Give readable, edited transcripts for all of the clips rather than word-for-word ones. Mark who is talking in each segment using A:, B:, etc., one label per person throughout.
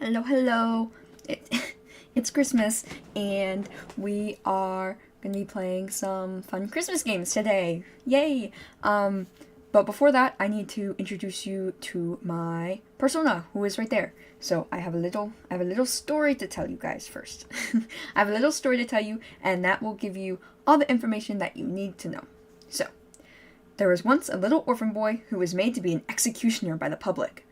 A: Hello, hello. It's Christmas, and we are gonna be playing some fun Christmas games today. Yay! But before that, I need to introduce you to my persona, who is right there. So I have a little story to tell you guys first. I have a little story to tell you, and that will give you all the information that you need to know. So, there was once a little orphan boy who was made to be an executioner by the public.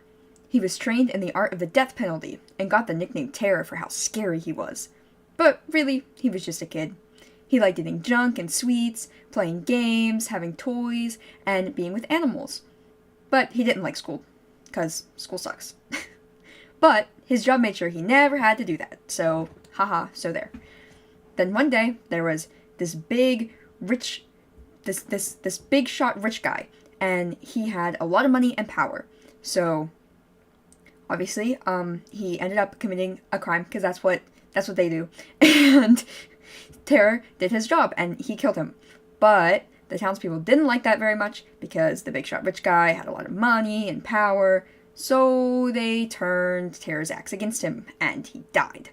A: He was trained in the art of the death penalty and got the nickname Terror for how scary he was. But really, he was just a kid. He liked eating junk and sweets, playing games, having toys, and being with animals. But he didn't like school, because school sucks. But his job made sure he never had to do that, so haha, so there. Then one day, there was this big, rich, this big shot rich guy, and he had a lot of money and power. So obviously, he ended up committing a crime, because that's what they do. And Terror did his job, and he killed him. But the townspeople didn't like that very much, because the big shot rich guy had a lot of money and power, so they turned Terror's axe against him, and he died.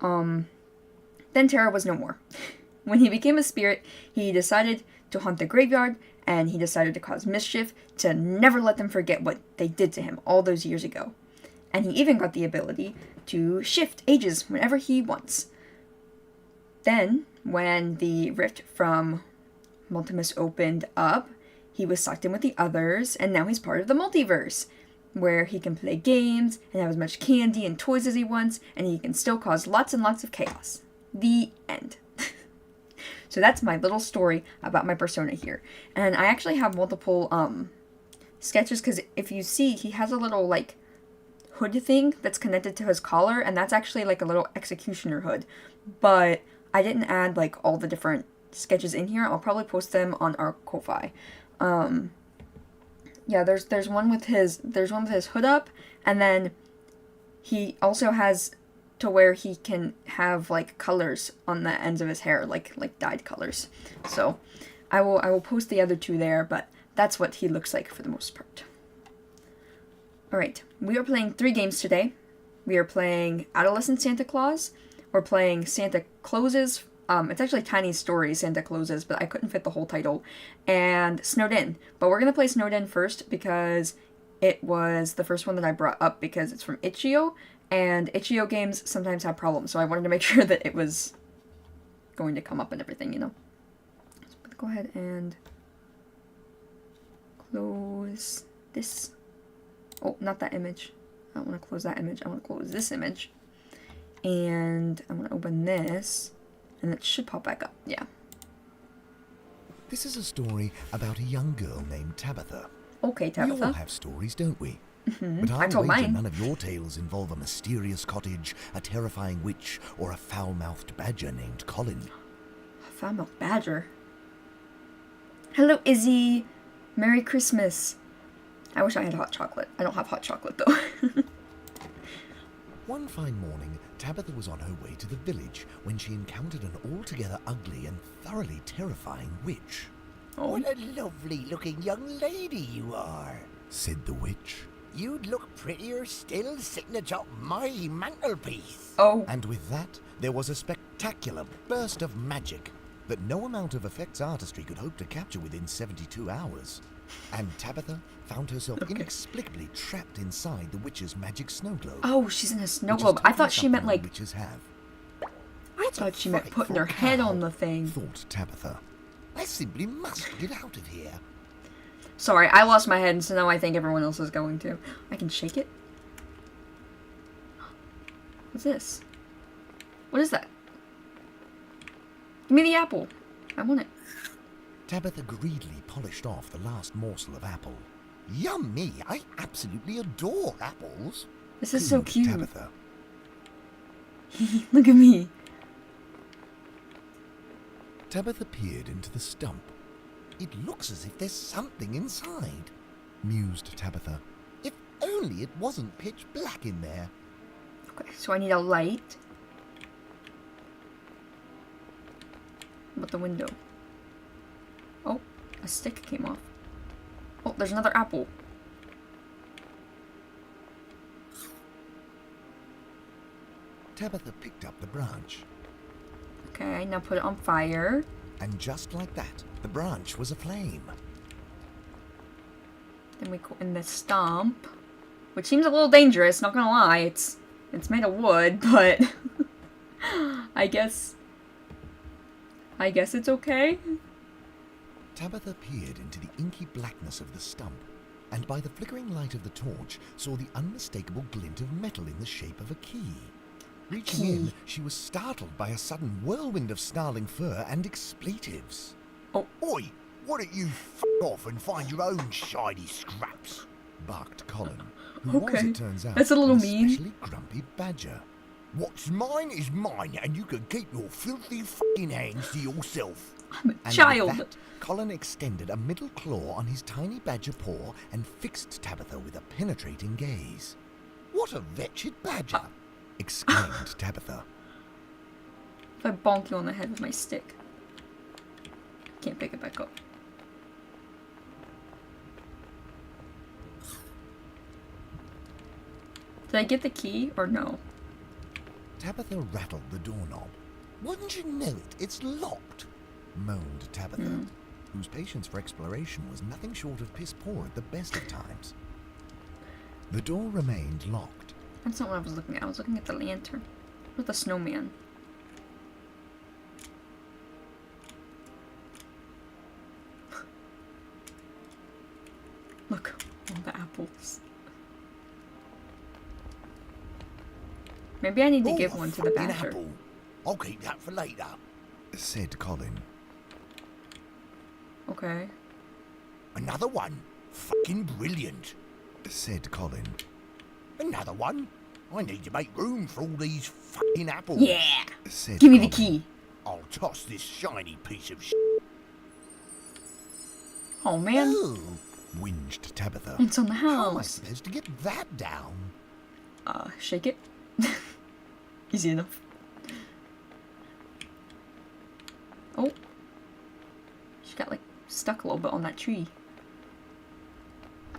A: Then Terror was no more. When he became a spirit, he decided to haunt the graveyard, and he decided to cause mischief to never let them forget what they did to him all those years ago. And he even got the ability to shift ages whenever he wants. Then, when the rift from Multi'S opened up, he was sucked in with the others, and now he's part of the multiverse, where he can play games and have as much candy and toys as he wants, and he can still cause lots and lots of chaos. The end. So that's my little story about my persona here. And I actually have multiple sketches, because if you see, he has a little, like, hood thing that's connected to his collar, and that's actually, like, a little executioner hood. But I didn't add, like, all the different sketches in here. I'll probably post them on our Ko-Fi. Yeah, there's one with his hood up, and then he also has to where he can have, like, colors on the ends of his hair, like dyed colors. So I will post the other two there, but that's what he looks like for the most part. Alright, we are playing 3 games today. We are playing Adolescent Santa Claus. We're playing Santa Clauses. It's actually Tiny Stories Santa Clauses, but I couldn't fit the whole title. And Snowed In. But we're going to play Snowed In first, because it was the first one that I brought up, because it's from Itch.io. And Itch.io games sometimes have problems, so I wanted to make sure that it was going to come up and everything, you know. So go ahead and close this. Oh, not that image. I don't want to close that image. I want to close this image. And I'm going to open this, and it should pop back up. Yeah.
B: This is a story about a young girl named Tabitha.
A: Okay, Tabitha.
B: We all have stories, don't we?
A: Mm-hmm.
B: But
A: I told mine.
B: None of your tales involve a mysterious cottage, a terrifying witch, or a foul-mouthed badger named Colin.
A: A foul-mouthed badger? Hello, Izzy. Merry Christmas. I wish I had hot chocolate. I don't have hot chocolate, though.
B: One fine morning, Tabitha was on her way to the village when she encountered an altogether ugly and thoroughly terrifying witch.
C: Oh. What a lovely-looking young lady you are,
B: said the witch.
C: You'd look prettier still sitting atop my mantelpiece.
A: Oh.
B: And with that, there was a spectacular burst of magic that no amount of effects artistry could hope to capture within 72 hours. And Tabitha found herself inexplicably trapped inside the witch's magic snow globe.
A: Oh, she's in a snow globe. I thought she meant, like...
B: witches have.
A: I thought she meant putting her head on the thing.
B: Thought Tabitha.
C: I simply must get out of here.
A: Sorry, I lost my head, so now I think everyone else is going to. I can shake it. What's this? What is that? Give me the apple. I want it.
B: Tabitha greedily polished off the last morsel of apple.
C: Yummy! I absolutely adore apples.
A: This is so cute.
B: Tabitha.
A: Look at me.
B: Tabitha peered into the stump.
C: It looks as if there's something inside,
B: mused Tabitha.
C: If only it wasn't pitch black in there.
A: Okay, so I need a light. What about the window? Oh, a stick came off. Oh, there's another apple.
B: Tabitha picked up the branch.
A: Okay, now put it on fire.
B: And just like that, the branch was aflame.
A: Then we go in the stump, which seems a little dangerous, not gonna lie. It's made of wood, but I guess it's okay.
B: Tabitha peered into the inky blackness of the stump, and by the flickering light of the torch saw the unmistakable glint of metal in the shape of a key. Reaching in, she was startled by a sudden whirlwind of snarling fur and expletives.
A: Oh.
C: Oi, why don't you f off and find your own shiny scraps?
B: Barked Colin, who was,
A: Okay.
B: it turns out,
A: That's a little
B: an
A: mean.
B: especially grumpy badger.
C: What's mine is mine, and you can keep your filthy f***ing hands to yourself.
A: I'm a
B: And
A: child.
B: with that, Colin extended a middle claw on his tiny badger paw and fixed Tabitha with a penetrating gaze.
C: What a wretched badger!
B: Exclaimed Tabitha.
A: If I bonk you on the head with my stick. Can't pick it back up. Did I get the key or no?
B: Tabitha rattled the doorknob.
C: Wouldn't you know it? It's locked.
B: Moaned Tabitha, whose patience for exploration was nothing short of piss poor at the best of times. The door remained locked.
A: That's not what I was looking at. I was looking at the lantern. With the snowman. Look, all the apples. Maybe I need to give
C: Oh,
A: one to the
C: fucking
A: badger.
C: apple. I'll keep that for later.
B: Said Colin.
A: Okay.
C: Another one. Fucking brilliant.
B: Said Colin.
C: Another one. I need to make room for all these fucking apples.
A: Yeah!
B: Said
A: Give me the
B: Colin.
A: key.
C: I'll toss this shiny piece of
A: Oh man.
C: Oh,
B: Whinged Tabitha.
A: It's on the
C: how am I
A: house.
C: supposed to get that down?
A: Shake it. Easy enough. Oh. She got like stuck a little bit on that tree.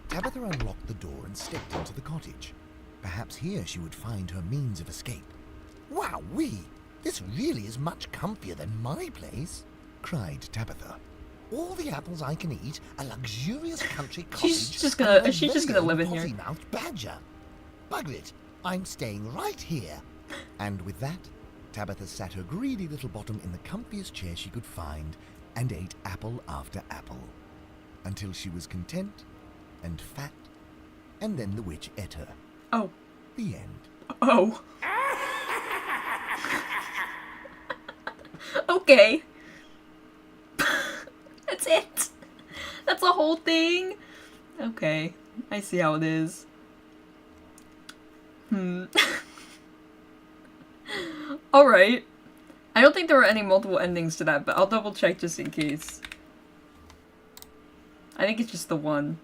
B: Tabitha unlocked the door and stepped into the cottage. Perhaps here she would find her means of escape.
C: Wowee! This really is much comfier than my place.
B: Cried Tabitha.
C: All the apples I can eat, a luxurious country cottage.
A: She's just gonna-
C: and a
A: she's just
C: very
A: gonna live in
C: old
A: here.
C: potty-mouthed badger. Bugger it! I'm staying right here.
B: And with that, Tabitha sat her greedy little bottom in the comfiest chair she could find and ate apple after apple. Until she was content and fat, and then the witch ate her.
A: Oh.
B: The end.
A: Oh. Okay. That's it. That's the whole thing. Okay. I see how it is. Alright. I don't think there were any multiple endings to that, but I'll double check just in case. I think it's just the one.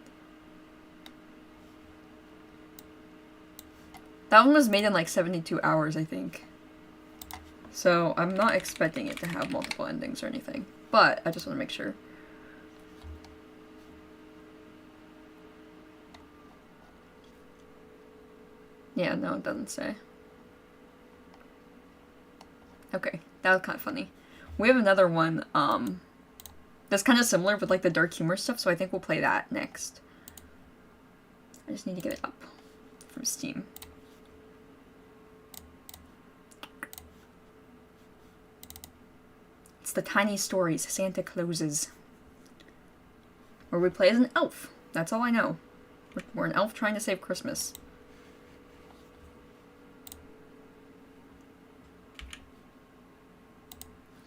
A: That one was made in like 72 hours, I think. So I'm not expecting it to have multiple endings or anything. But I just want to make sure. Yeah, no, it doesn't say. Okay, that was kind of funny. We have another one, that's kind of similar with like the dark humor stuff, so I think we'll play that next. I just need to get it up from Steam. It's the Tiny Stories Santa Closes, where we play as an elf. That's all I know. We're an elf trying to save Christmas.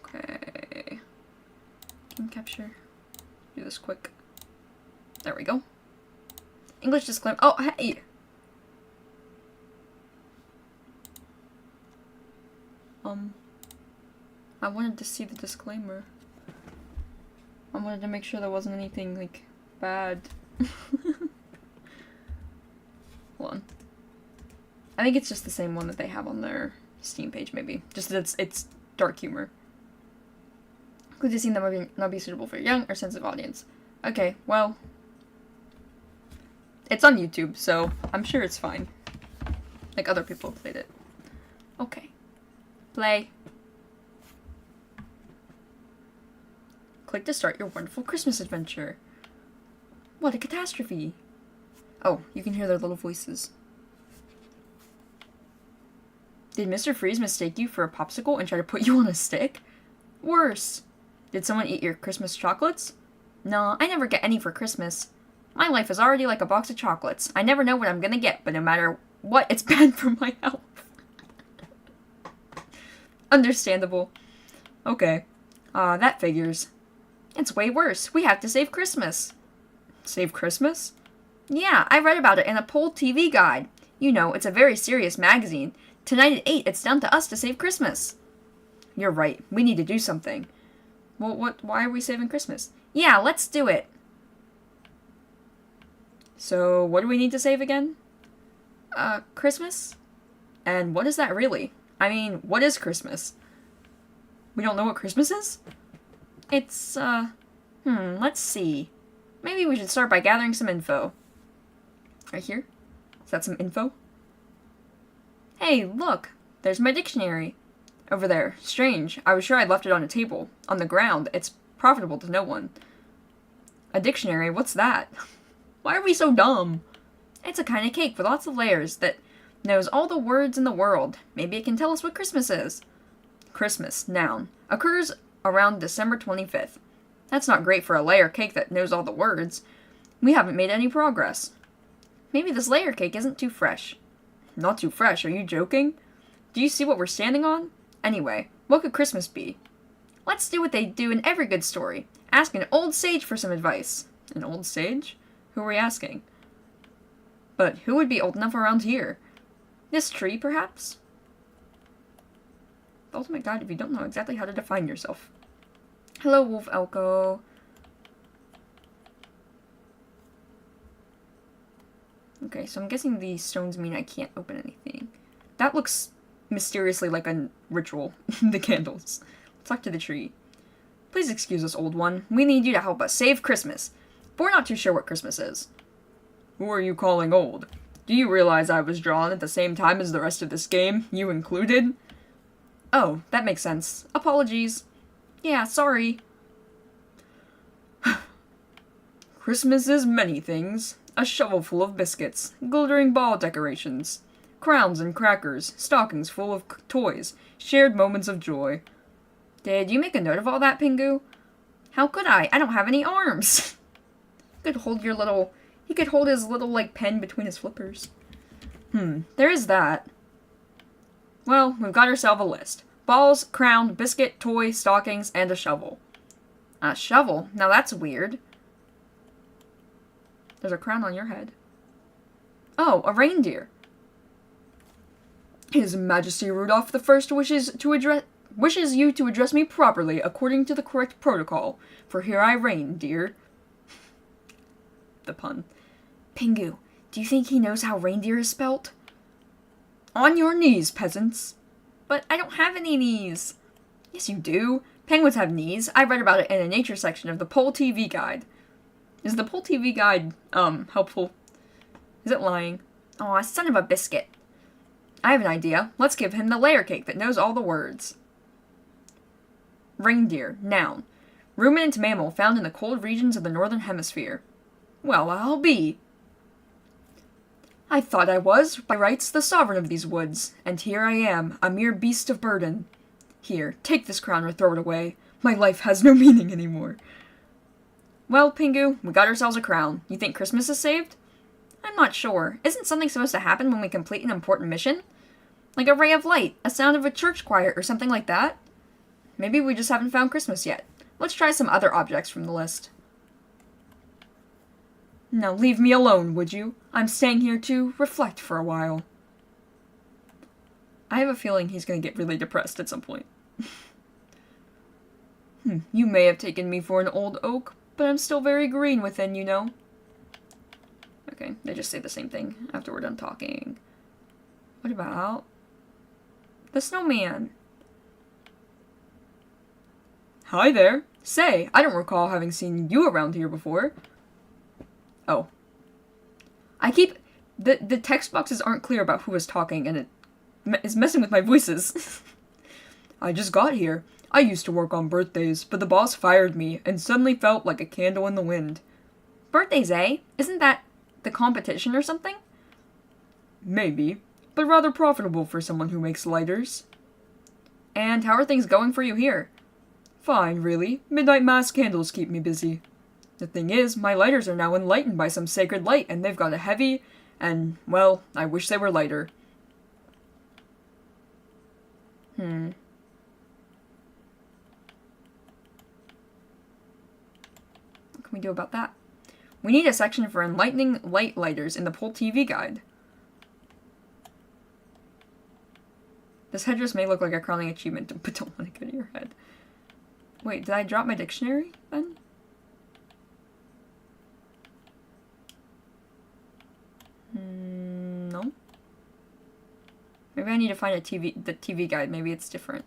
A: Okay. Game capture. Do this quick. There we go. English disclaimer. Oh, hey! I wanted to see the disclaimer. I wanted to make sure there wasn't anything, like, bad. Hold on. I think it's just the same one that they have on their Steam page, maybe. Just that it's dark humor. Could you see that movie not be suitable for a young or sensitive audience? Okay, well. It's on YouTube, so I'm sure it's fine. Like, other people have played it. Okay. Play. Click to start your wonderful Christmas adventure. What a catastrophe. Oh, you can hear their little voices. Did Mr. Freeze mistake you for a popsicle and try to put you on a stick? Worse. Did someone eat your Christmas chocolates? No, I never get any for Christmas. My life is already like a box of chocolates. I never know what I'm gonna get, but no matter what, it's bad for my health. Understandable. Okay. That figures. It's way worse. We have to save Christmas. Save Christmas? Yeah, I read about it in a Poll TV guide. You know, it's a very serious magazine. Tonight at 8, it's down to us to save Christmas. You're right. We need to do something. Well, why are we saving Christmas? Yeah, let's do it. So, what do we need to save again? Christmas? And what is that really? I mean, what is Christmas? We don't know what Christmas is? It's, let's see. Maybe we should start by gathering some info. Right here? Is that some info? Hey, look! There's my dictionary. Over there. Strange. I was sure I'd left it on a table. On the ground. It's profitable to no one. A dictionary? What's that? Why are we so dumb? It's a kind of cake with lots of layers that knows all the words in the world. Maybe it can tell us what Christmas is. Christmas, noun. Occurs around December 25th. That's not great for a layer cake that knows all the words. We haven't made any progress. Maybe this layer cake isn't too fresh. Not too fresh, are you joking? Do you see what we're standing on? Anyway, what could Christmas be? Let's do what they do in every good story. Ask an old sage for some advice. An old sage? Who are we asking? But who would be old enough around here? This tree, perhaps? The ultimate guide if you don't know exactly how to define yourself. Hello, Wolf Elko. Okay, so I'm guessing these stones mean I can't open anything. That looks mysteriously like a ritual. The candles. Let's talk to the tree. Please excuse us, old one. We need you to help us save Christmas. But we're not too sure what Christmas is. Who are you calling old? Do you realize I was drawn at the same time as the rest of this game, you included? Oh, that makes sense. Apologies. Yeah, sorry. Christmas is many things. A shovel full of biscuits, glittering ball decorations, crowns and crackers, stockings full of toys, shared moments of joy. Did you make a note of all that, Pingu? How could I? I don't have any arms. He could hold his little, like, pen between his flippers. There is that. Well, we've got ourselves a list. Balls, crown, biscuit, toy, stockings, and a shovel. A shovel? Now that's weird. There's a crown on your head. Oh, a reindeer. His Majesty Rudolph the First wishes you to address me properly according to the correct protocol. For here I reign, dear. The pun. Pingu, do you think he knows how reindeer is spelt? On your knees, peasants. But I don't have any knees. Yes, you do. Penguins have knees. I read about it in a nature section of the Poll TV guide. Is the Poll TV guide, helpful? Is it lying? Aw, son of a biscuit. I have an idea. Let's give him the layer cake that knows all the words. Reindeer, noun. Ruminant mammal found in the cold regions of the northern hemisphere. Well, I'll be. I thought I was, by rights, the sovereign of these woods, and here I am, a mere beast of burden. Here, take this crown or throw it away. My life has no meaning anymore. Well, Pingu, we got ourselves a crown. You think Christmas is saved? I'm not sure. Isn't something supposed to happen when we complete an important mission? Like a ray of light, a sound of a church choir, or something like that? Maybe we just haven't found Christmas yet. Let's try some other objects from the list. Now leave me alone, would you? I'm staying here to reflect for a while. I have a feeling he's going to get really depressed at some point. You may have taken me for an old oak, but I'm still very green within, you know. Okay, they just say the same thing after we're done talking. What about the snowman? Hi there. Say, I don't recall having seen you around here before. Oh. The text boxes aren't clear about who is talking, and it is messing with my voices. I just got here. I used to work on birthdays, but the boss fired me and suddenly felt like a candle in the wind. Birthdays, eh? Isn't that the competition or something? Maybe, but rather profitable for someone who makes lighters. And how are things going for you here? Fine, really. Midnight mass candles keep me busy. The thing is, my lighters are now enlightened by some sacred light, and they've got a heavy, and, well, I wish they were lighter. What can we do about that? We need a section for enlightening light lighters in the Pull TV guide. This headdress may look like a crowning achievement, but don't let it get in your head. Wait, did I drop my dictionary then? No. Maybe I need to find the TV guide. Maybe it's different.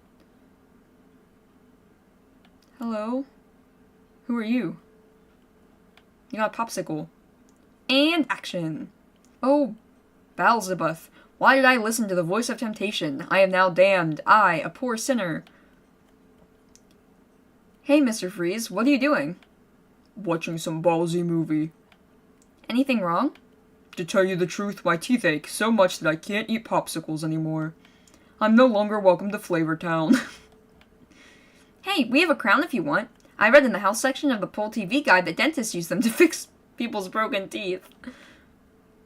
A: Hello? Who are you? You got a popsicle. And action! Oh, Beelzebub, why did I listen to the voice of temptation? I am now damned, I, a poor sinner. Hey, Mr. Freeze, what are you doing? Watching some ballsy movie. Anything wrong? To tell you the truth, my teeth ache so much that I can't eat popsicles anymore. I'm no longer welcome to Flavortown. Hey, we have a crown if you want. I read in the house section of the Pull TV guide that dentists use them to fix people's broken teeth.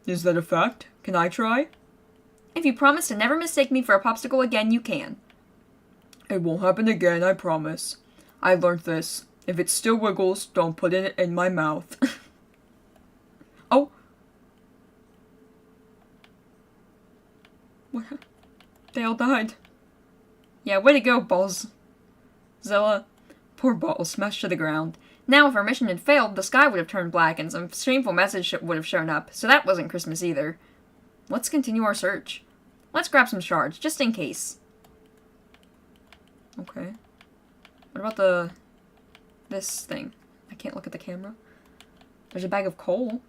A: Is that a fact? Can I try? If you promise to never mistake me for a popsicle again, you can. It won't happen again, I promise. I learned this. If it still wiggles, don't put it in my mouth. Oh. What? They all died. Yeah, way to go, Balls. Zilla. Poor Balls, smashed to the ground. Now, if our mission had failed, the sky would have turned black and some shameful message would have shown up, so that wasn't Christmas either. Let's continue our search. Let's grab some shards, just in case. Okay. What about this thing? I can't look at the camera. There's a bag of coal.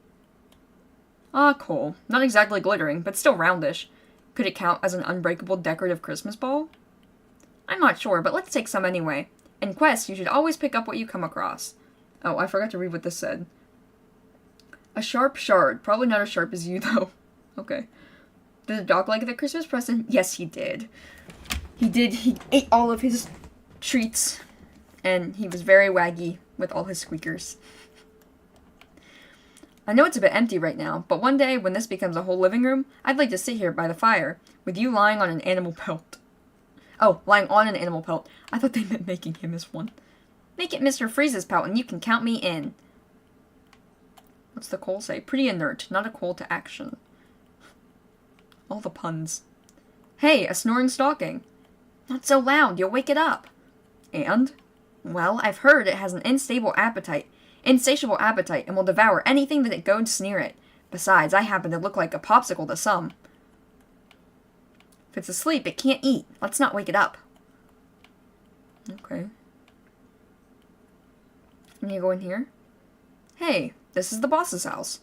A: Ah, coal. Not exactly glittering, but still roundish. Could it count as an unbreakable decorative Christmas ball? I'm not sure, but let's take some anyway. In quests, you should always pick up what you come across. Oh, I forgot to read what this said. A sharp shard. Probably not as sharp as you, though. Okay. Did the dog like the Christmas present? Yes, he did. He did. He ate all of his treats. And he was very waggy with all his squeakers. I know it's a bit empty right now, but one day, when this becomes a whole living room, I'd like to sit here by the fire, with you lying on an animal pelt. Oh, lying on an animal pelt. I thought they meant making him as one. Make it Mr. Freeze's pelt and you can count me in. What's the coal say? Pretty inert, not a call to action. All the puns. Hey, a snoring stocking. Not so loud, you'll wake it up. And? Well, I've heard it has an insatiable appetite, and will devour anything that it goes near it. Besides, I happen to look like a popsicle to some. If it's asleep, it can't eat. Let's not wake it up. Okay. Can you go in here? Hey, this is the boss's house.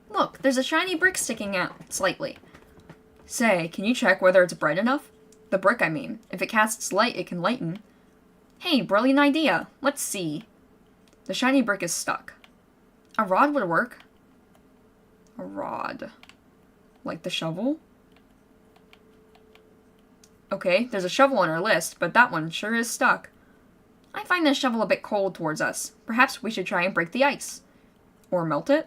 A: Look, there's a shiny brick sticking out, slightly. Say, can you check whether it's bright enough? The brick, I mean. If it casts light, it can lighten. Hey, brilliant idea. Let's see. The shiny brick is stuck. A rod would work. A rod. Like the shovel? Okay, there's a shovel on our list, but that one sure is stuck. I find this shovel a bit cold towards us. Perhaps we should try and break the ice. Or melt it?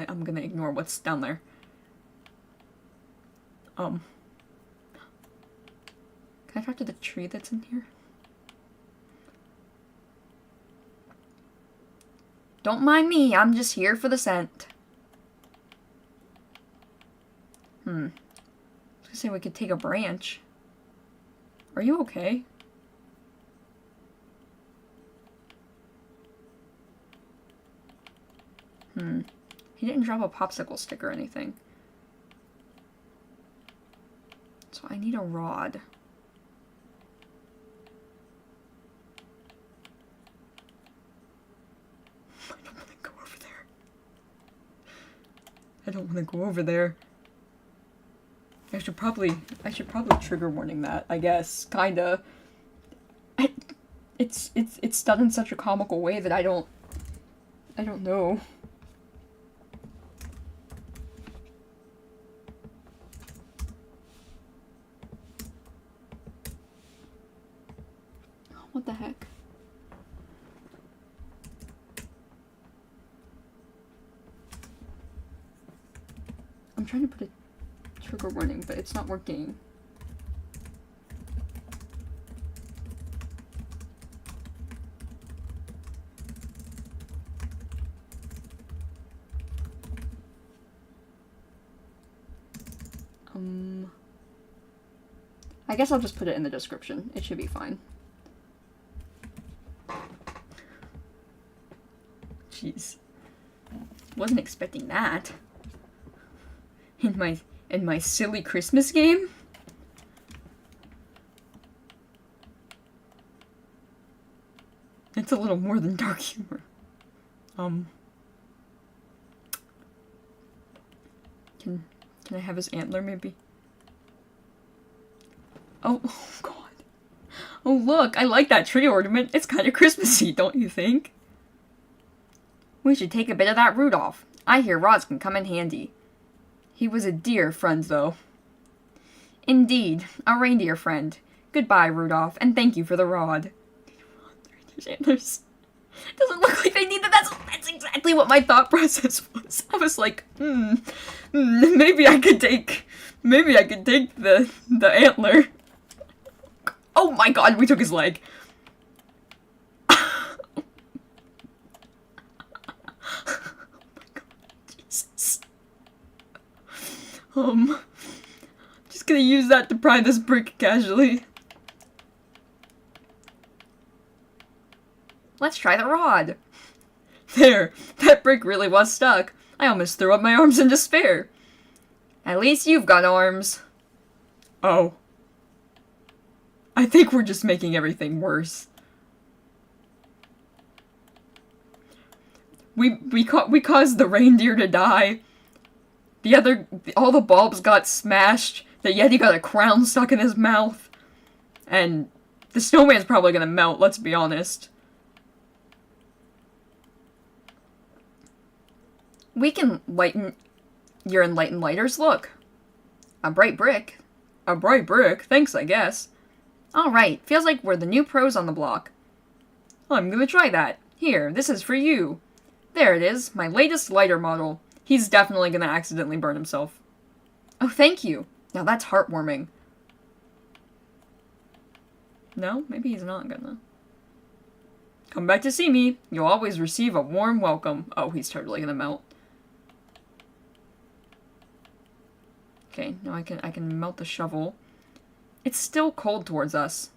A: I'm gonna ignore what's down there. Can I talk to the tree that's in here? Don't mind me, I'm just here for the scent. I was gonna say we could take a branch. Are you okay? He didn't drop a popsicle stick or anything. So I need a rod. I don't want to go over I don't want to go over there. I should probably trigger warning that, I guess. Kinda. It's done in such a comical way that I don't know. What the heck? I'm trying to put a trigger warning, but it's not working. I guess I'll just put it in the description. It should be fine. Jeez. Wasn't expecting that. In my silly Christmas game? It's a little more than dark humor. Can I have his antler maybe? Oh god. Oh look, I like that tree ornament. It's kind of Christmassy, don't you think? We should take a bit of that Rudolph. I hear rods can come in handy. He was a dear friend, though. Indeed, a reindeer friend. Goodbye, Rudolph, and thank you for the rod. Reindeer's antlers. Doesn't look like they need that. That's exactly what my thought process was. I was like, maybe I could take the antler. Oh my god, we took his leg. Oh my god, Jesus. Just gonna use that to pry this brick casually. Let's try the rod. There, that brick really was stuck. I almost threw up my arms in despair. At least you've got arms. Oh. I think we're just making everything worse. We caused the reindeer to die. All the bulbs got smashed. The Yeti got a crown stuck in his mouth. And the snowman's probably gonna melt, let's be honest. We can lighten your enlightened lighters. Look. A bright brick. A bright brick? Thanks, I guess. Alright, feels like we're the new pros on the block. I'm gonna try that. Here, this is for you. There it is, my latest lighter model. He's definitely gonna accidentally burn himself. Oh, thank you. Now that's heartwarming. No, maybe he's not gonna. Come back to see me. You'll always receive a warm welcome. Oh, he's totally gonna melt. Okay, now I can melt the shovel. It's still cold towards us.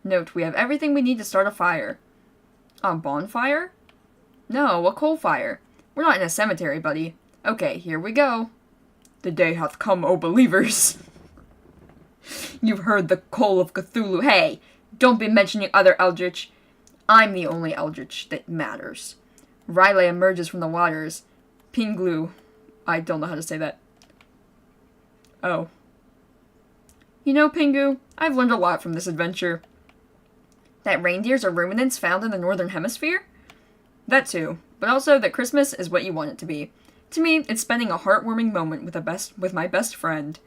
A: Note, we have everything we need to start a fire. A bonfire? No, a coal fire. We're not in a cemetery, buddy. Okay, here we go. The day hath come, O believers. You've heard the call of Cthulhu. Hey, don't be mentioning other eldritch. I'm the only eldritch that matters. Riley emerges from the waters. Pinglu. I don't know how to say that. Oh. You know, Pingu, I've learned a lot from this adventure. That reindeers are ruminants found in the northern hemisphere? That too, but also that Christmas is what you want it to be. To me, it's spending a heartwarming moment with my best friend.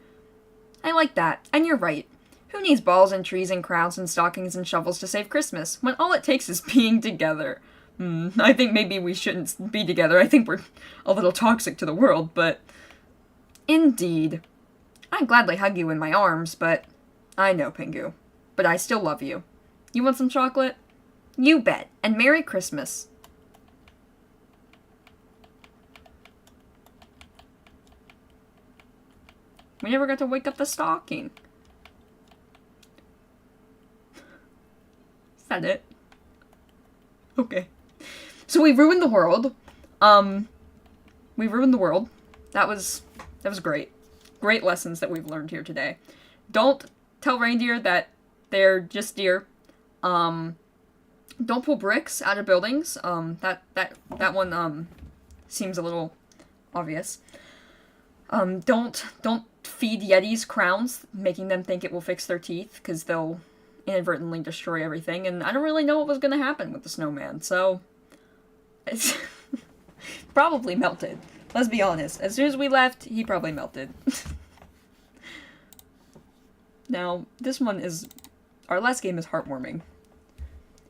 A: I like that, and you're right. Who needs balls and trees and crowns and stockings and shovels to save Christmas, when all it takes is being together? I think maybe we shouldn't be together. I think we're a little toxic to the world, but... Indeed. I'd gladly hug you in my arms, but... I know, Pingu. But I still love you. You want some chocolate? You bet, and Merry Christmas. We never got to wake up the stocking. Is that it? Okay. So we ruined the world. We ruined the world. That was great. Great lessons that we've learned here today. Don't tell reindeer that they're just deer. Don't pull bricks out of buildings. That one seems a little obvious. Don't feed Yetis crowns, making them think it will fix their teeth, because they'll inadvertently destroy everything, and I don't really know what was gonna happen with the snowman, so... It's probably melted. Let's be honest. As soon as we left, he probably melted. Now, this one is... Our last game is heartwarming.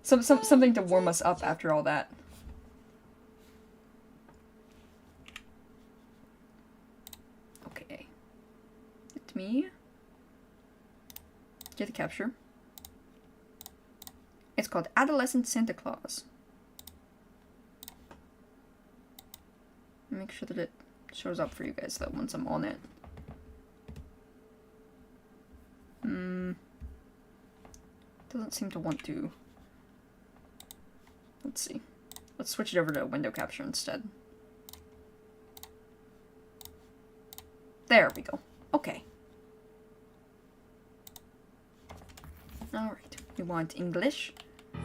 A: Something to warm us up after all that. Okay. It's me. Get the capture. It's called Adolescent Santa Claus. Make sure that it shows up for you guys, though, once I'm on it. Doesn't seem to want to. Let's see. Let's switch it over to window capture instead. There we go. Okay. Alright. We want English.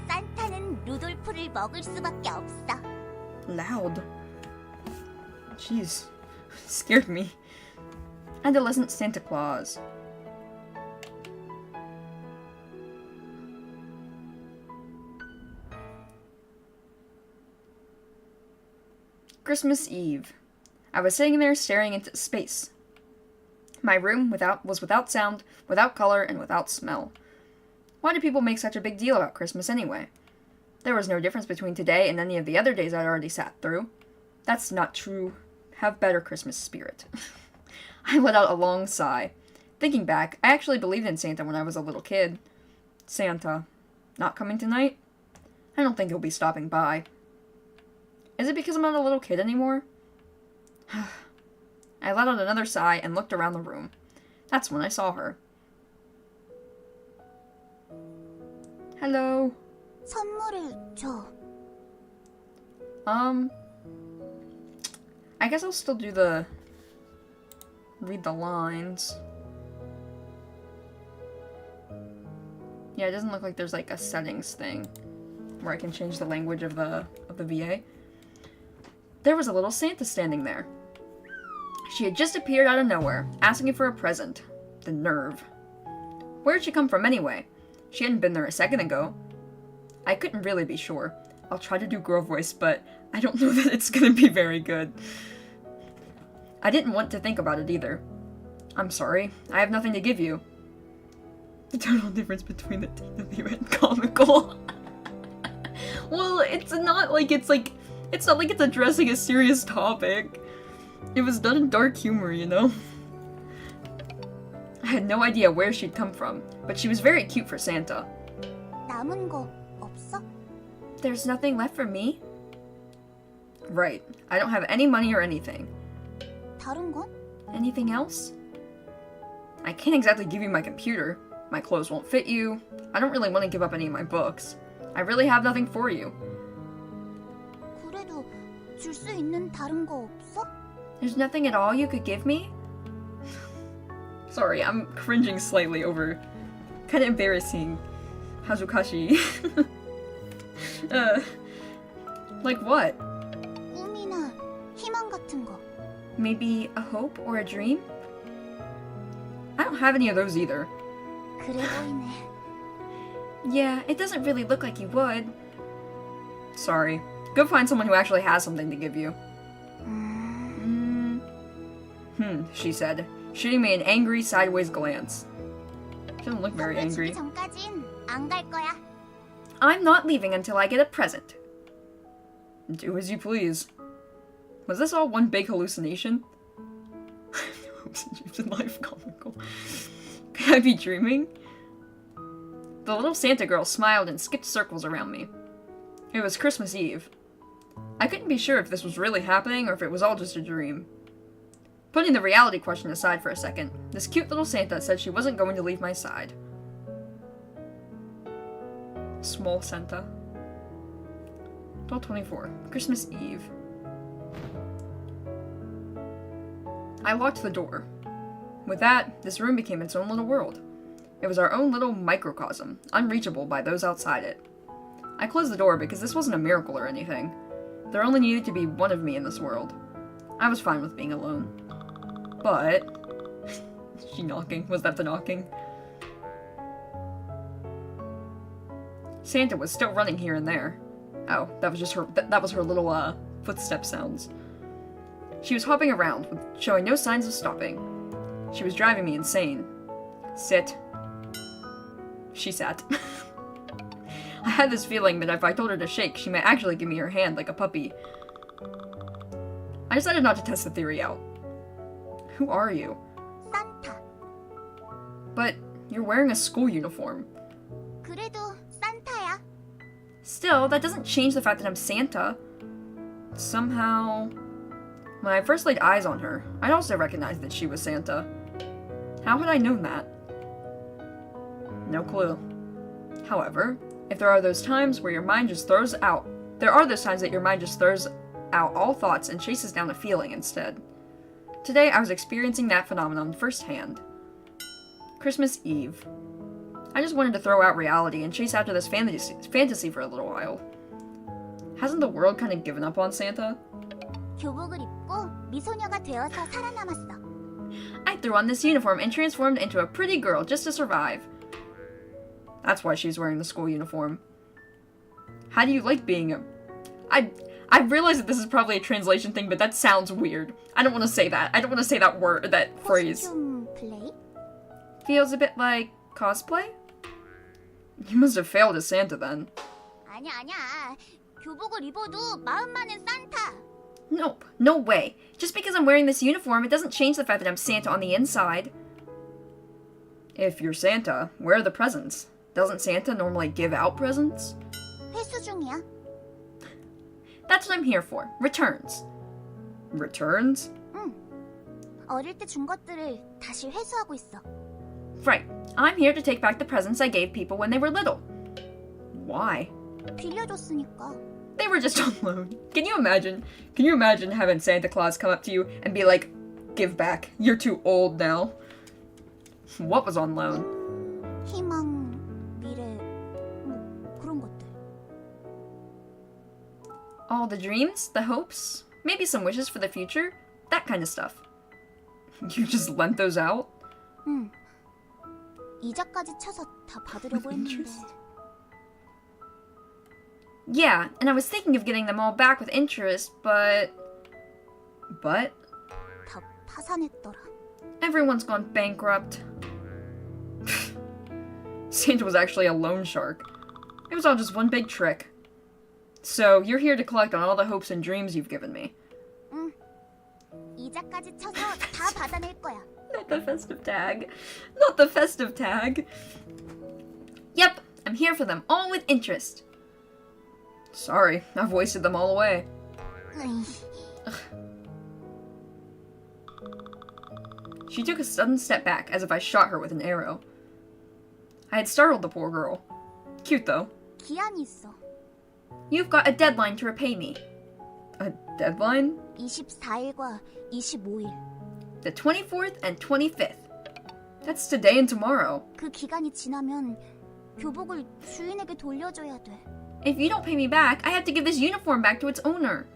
D: 산타는 루돌프를 먹을 수밖에 없어.
A: Loud. Jeez. Scared me. Adolescent Santa Claus. Christmas Eve. I was sitting there staring into space. My room was without sound, without color, and without smell. Why do people make such a big deal about Christmas anyway? There was no difference between today and any of the other days I'd already sat through. That's not true. Have better Christmas spirit. I let out a long sigh. Thinking back, I actually believed in Santa when I was a little kid. Santa. Not coming tonight? I don't think he'll be stopping by. Is it because I'm not a little kid anymore? I let out another sigh and looked around the room. That's when I saw her. Hello.
D: 선물을 줘.
A: I guess I'll still do read the lines. Yeah, it doesn't look like there's like a settings thing where I can change the language of the VA. There was a little Santa standing there. She had just appeared out of nowhere, asking for a present. The nerve. Where'd she come from anyway? She hadn't been there a second ago. I couldn't really be sure. I'll try to do girl voice, but I don't know that it's gonna be very good. I didn't want to think about it either. I'm sorry, I have nothing to give you. The total difference between the TW and comical. Well, it's not like it's addressing a serious topic. It was done in dark humor, you know? I had no idea where she'd come from, but she was very cute for Santa.
D: 남은 거 없어?
A: There's nothing left for me? Right. I don't have any money or anything.
D: 다른 건?
A: Anything else? I can't exactly give you my computer. My clothes won't fit you. I don't really want to give up any of my books. I really have nothing for you.
D: 그래도 줄 수 있는 다른 거 없어?
A: There's nothing at all you could give me? Sorry, I'm cringing slightly over kind of embarrassing Hazukashi. Like what?
D: 꿈이나 희망 같은 거.
A: Maybe a hope or a dream? I don't have any of those either.
D: 그래 보이네.
A: Yeah, it doesn't really look like you would. Sorry. Go find someone who actually has something to give you. She said, shooting me an angry sideways glance. She doesn't look very angry.
D: 전까진 안 갈 거야.
A: I'm not leaving until I get a present. Do as you please. Was this all one big hallucination? In life comical. Could I be dreaming? The little Santa girl smiled and skipped circles around me. It was Christmas Eve. I couldn't be sure if this was really happening or if it was all just a dream. Putting the reality question aside for a second, this cute little Santa said she wasn't going to leave my side. Small Santa. 12:24, Christmas Eve. I locked the door. With that, this room became its own little world. It was our own little microcosm, unreachable by those outside it. I closed the door because this wasn't a miracle or anything. There only needed to be one of me in this world. I was fine with being alone. But... Is she knocking? Was that the knocking? Santa was still running here and there. Oh, that was just her- that was her little, footstep sounds. She was hopping around, showing no signs of stopping. She was driving me insane. Sit. She sat. I had this feeling that if I told her to shake, she might actually give me her hand like a puppy. I decided not to test the theory out. Who are you?
D: 산타.
A: But you're wearing a school uniform.
D: 그래도 산타야.
A: Still, that doesn't change the fact that I'm Santa. Somehow... When I first laid eyes on her, I'd also recognized that she was Santa. How had I known that? No clue. However, if there are those times where your mind just throws out... There are those times that your mind just throws out all thoughts and chases down a feeling instead. Today, I was experiencing that phenomenon firsthand. Christmas Eve. I just wanted to throw out reality and chase after this fantasy for a little while. Hasn't the world kind of given up on Santa?
D: 교복을 입고 미소녀가 되어서 살아남았어.
A: I threw on this uniform and transformed into a pretty girl just to survive. That's why she's wearing the school uniform. How do you like being a... I realize that this is probably a translation thing, but that sounds weird. I don't want to say that. I don't want to say that word, that phrase.
D: 코스튬 플레이?
A: Feels a bit like cosplay? You must have failed as Santa then.
D: 아니야. 교복을 입어도 마음만은 산타.
A: Nope, no way. Just because I'm wearing this uniform, it doesn't change the fact that I'm Santa on the inside. If you're Santa, where are the presents? Doesn't Santa normally give out presents?
D: 회수 중이야.
A: That's what I'm here for. Returns. Returns?
D: 응. 어릴 때 준 것들을 다시 회수하고 있어.
A: Right. I'm here to take back the presents I gave people when they were little. Why?
D: 빌려줬으니까.
A: They were just on loan. Can you imagine? Can you imagine having Santa Claus come up to you and be like, give back. You're too old now. What was on loan?
D: 희망, 미래, 뭐 그런 것들.
A: All the dreams, the hopes, maybe some wishes for the future, that kind of stuff. You just lent those out?
D: 응. 이자까지 쳐서 다 받으려고 했는데.
A: interest? Yeah, and I was thinking of getting them all back with interest, but... But?
D: 다 파산했더라.
A: Everyone's gone bankrupt. Santa was actually a loan shark. It was all just one big trick. So, you're here to collect on all the hopes and dreams you've given me.
D: 응. 이자까지 쳐서 다 받아낼 거야.
A: Not the festive tag. Not the festive tag. Yep, I'm here for them all with interest. Sorry, I've wasted them all away. She took a sudden step back as if I shot her with an arrow. I had startled the poor girl. Cute though.
D: 기한이 있어.
A: You've got a deadline to repay me. A deadline?
D: 24일과 25일.
A: The 24th and 25th. That's today and tomorrow.
D: 그 기간이 지나면 교복을 주인에게 돌려줘야 돼.
A: If you don't pay me back, I have to give this uniform back to its owner.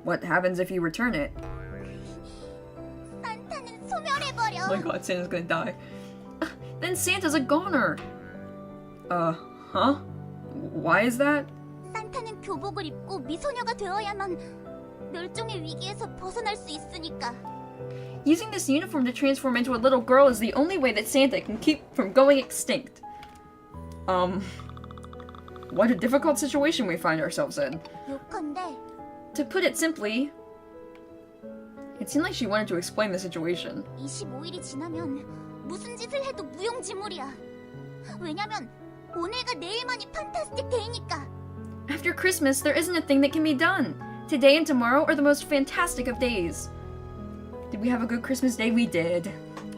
A: What happens if you return it?
D: 산타는 소멸해버려.
A: Oh my god, Santa's gonna die. Then Santa's a goner. Huh? Why is that?
D: 산타는 교복을 입고 미소녀가 되어야만 멸종의 위기에서 벗어날 수 있으니까.
A: Using this uniform to transform into a little girl is the only way that Santa can keep from going extinct. What a difficult situation we find ourselves in.
D: 요컨대
A: To put it simply, it seemed like she wanted to explain the situation.
D: 25일이 지나면 무슨 짓을 해도 무용지물이야. 왜냐면 오늘과 내일만이 판타스틱 데이니까.
A: After Christmas, there isn't a thing that can be done. Today and tomorrow are the most fantastic of days. Did we have a good Christmas day? We did.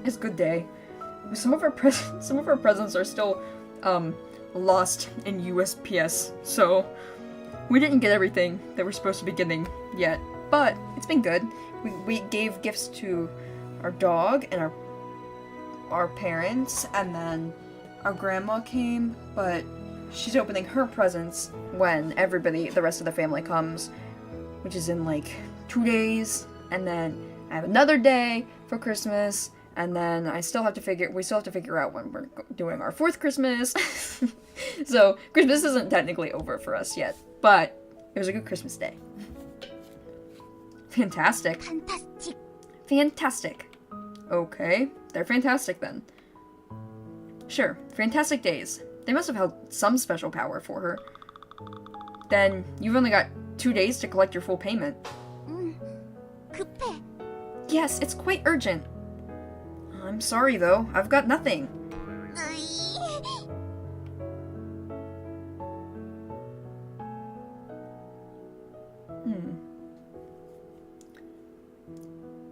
A: It's a good day. Some of our presents are still, lost in USPS, so we didn't get everything that we're supposed to be getting yet. But it's been good. We gave gifts to our dog and our parents, and then our grandma came, but she's opening her presents when the rest of the family comes, which is in like 2 days, and then I have another day for Christmas, and then we still have to figure out when we're doing our 4th Christmas. So Christmas isn't technically over for us yet, but it was a good Christmas day. Fantastic.
D: 판타스틱.
A: Fantastic. Okay, they're fantastic then. Sure, fantastic days. They must have held some special power for her. Then you've only got 2 days to collect your full payment.
D: 급해.
A: Yes, it's quite urgent. I'm sorry though, I've got nothing.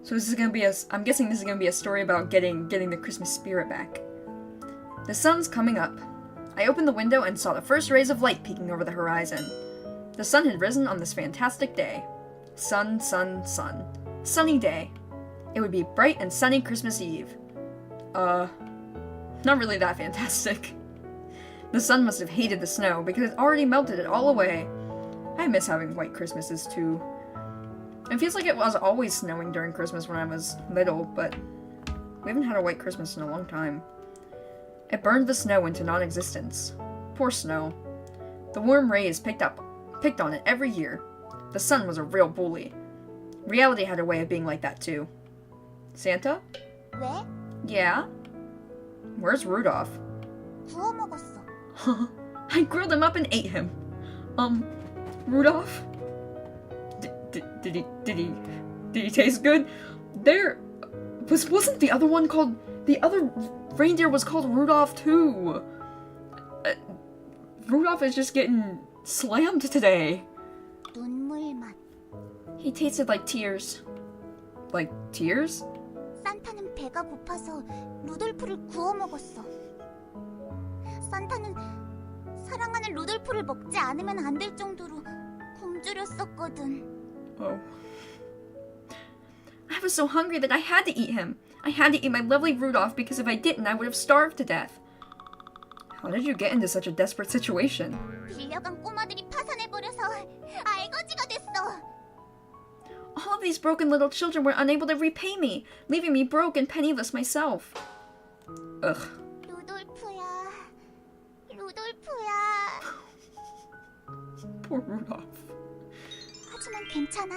A: So this is gonna be I'm guessing this is gonna be a story about getting the Christmas spirit back. The sun's coming up. I opened the window and saw the first rays of light peeking over the horizon. The sun had risen on this fantastic day. Sun, sun, sun. Sunny day. It would be bright and sunny Christmas Eve. Not really that fantastic. The sun must have hated the snow because it already melted it all away. I miss having white Christmases too. It feels like it was always snowing during Christmas when I was little, but we haven't had a white Christmas in a long time. It burned the snow into non-existence. Poor snow. The warm rays picked on it every year. The sun was a real bully. Reality had a way of being like that too. Santa?
D: 왜?
A: Yeah? Where's Rudolph?
D: 구워 먹었어.
A: I grilled him up and ate him. Rudolph? Did he taste good? Wasn't the other one called... The other reindeer was called Rudolph too. Rudolph is just getting slammed today.
D: 눈물 맛.
A: He tasted like tears. Like tears?
D: 산타는 배가 고파서 루돌프를 구워 먹었어. 산타는 사랑하는 루돌프를 먹지 않으면 안 될 정도로 굶주렸었거든.
A: Oh. I was so hungry that I had to eat him. I had to eat my lovely Rudolph because if I didn't, I would have starved to death. How did you get into such a desperate situation?
D: 빌려간 꼬마들이 파산해버려서 알거지가 됐어.
A: All of these broken little children were unable to repay me, leaving me broke and penniless myself. Ugh.
D: 루돌프야, 루돌프야.
A: Poor Rudolph.
D: 하지만 괜찮아.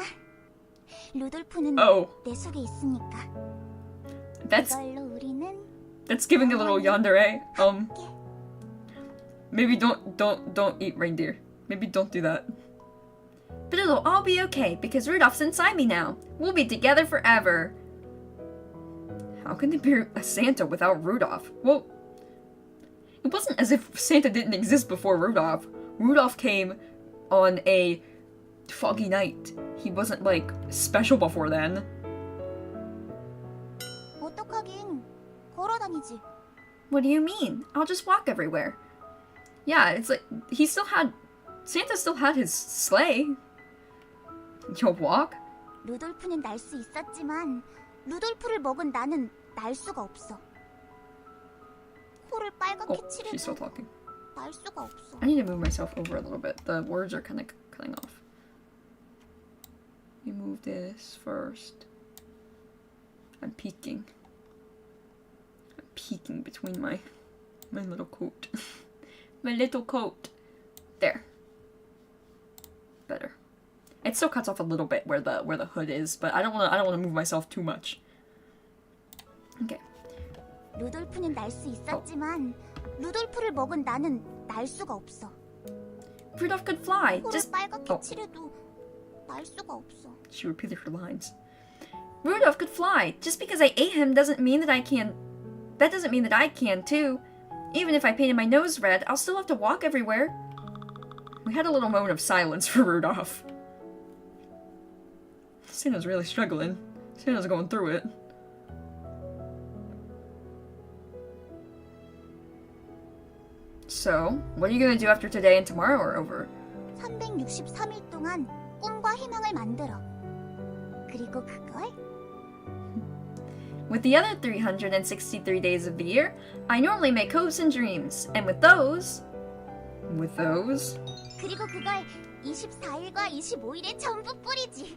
D: 루돌프는 내 속에 있으니까. 이걸로 우리는
A: That's giving a little yandere. Maybe don't eat reindeer. Maybe don't do that. But it'll all be okay because Rudolph's inside me now. We'll be together forever. How can there be a Santa without Rudolph? Well, it wasn't as if Santa didn't exist before Rudolph. Rudolph came on a foggy night. He wasn't like special before then.
D: 어떡하긴 걸어다니지.
A: What do you mean? I'll just walk everywhere. Yeah, it's like Santa still had his sleigh. You'll walk?
D: 루돌프는 날 수 있었지만 루돌프를 먹은 나는 날 수가 없어. 코를 빨갛게
A: She's still
D: 칠해도
A: talking.
D: 날 수가 없어.
A: I need to move myself over a little bit. The words are kind of cutting off. You move this first. I'm peeking. I'm peeking between my little coat. My little coat. There. Better. It still cuts off a little bit where the hood is, but I don't want to move myself too much. Okay.
D: 루돌프는 날 수 있었지만 루돌프를 먹은 나는 날 수가 없어.
A: Rudolph could fly.
D: 코를
A: Just
D: 빨갛게 칠해도 날 수가 없어.
A: She repeated her lines. Rudolph could fly. Just because I ate him doesn't mean that I can. That doesn't mean that I can too. Even if I painted my nose red, I'll still have to walk everywhere. We had a little moment of silence for Rudolph. Santa's really struggling. Santa's going through it. So, what are you gonna do after today and tomorrow are over?
D: 363일 동안 꿈과 희망을 만들어. 그리고 그걸
A: With the other 363 days of the year, I normally make hopes and dreams. And with those...
D: 그리고 그걸 24일과 25일에 전부 뿌리지.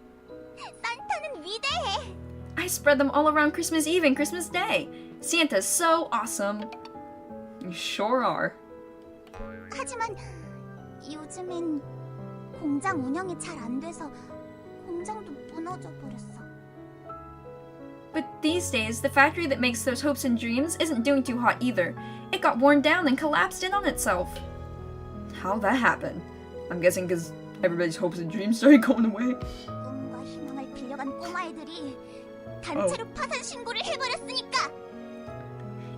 D: 산타는 위대해.
A: I spread them all around Christmas Eve and Christmas Day. Santa's so awesome. You sure are.
D: 하지만 요즘엔 공장 운영이 잘 안 돼서 공장도 무너져 버렸어.
A: But these days, the factory that makes those hopes and dreams isn't doing too hot either. It got worn down and collapsed in on itself. How'd that happen? I'm guessing because everybody's hopes and dreams started going away.
D: 꿈과 희망을 빌려간 꼬마애들이 단체로 파산 신고를 해버렸으니까.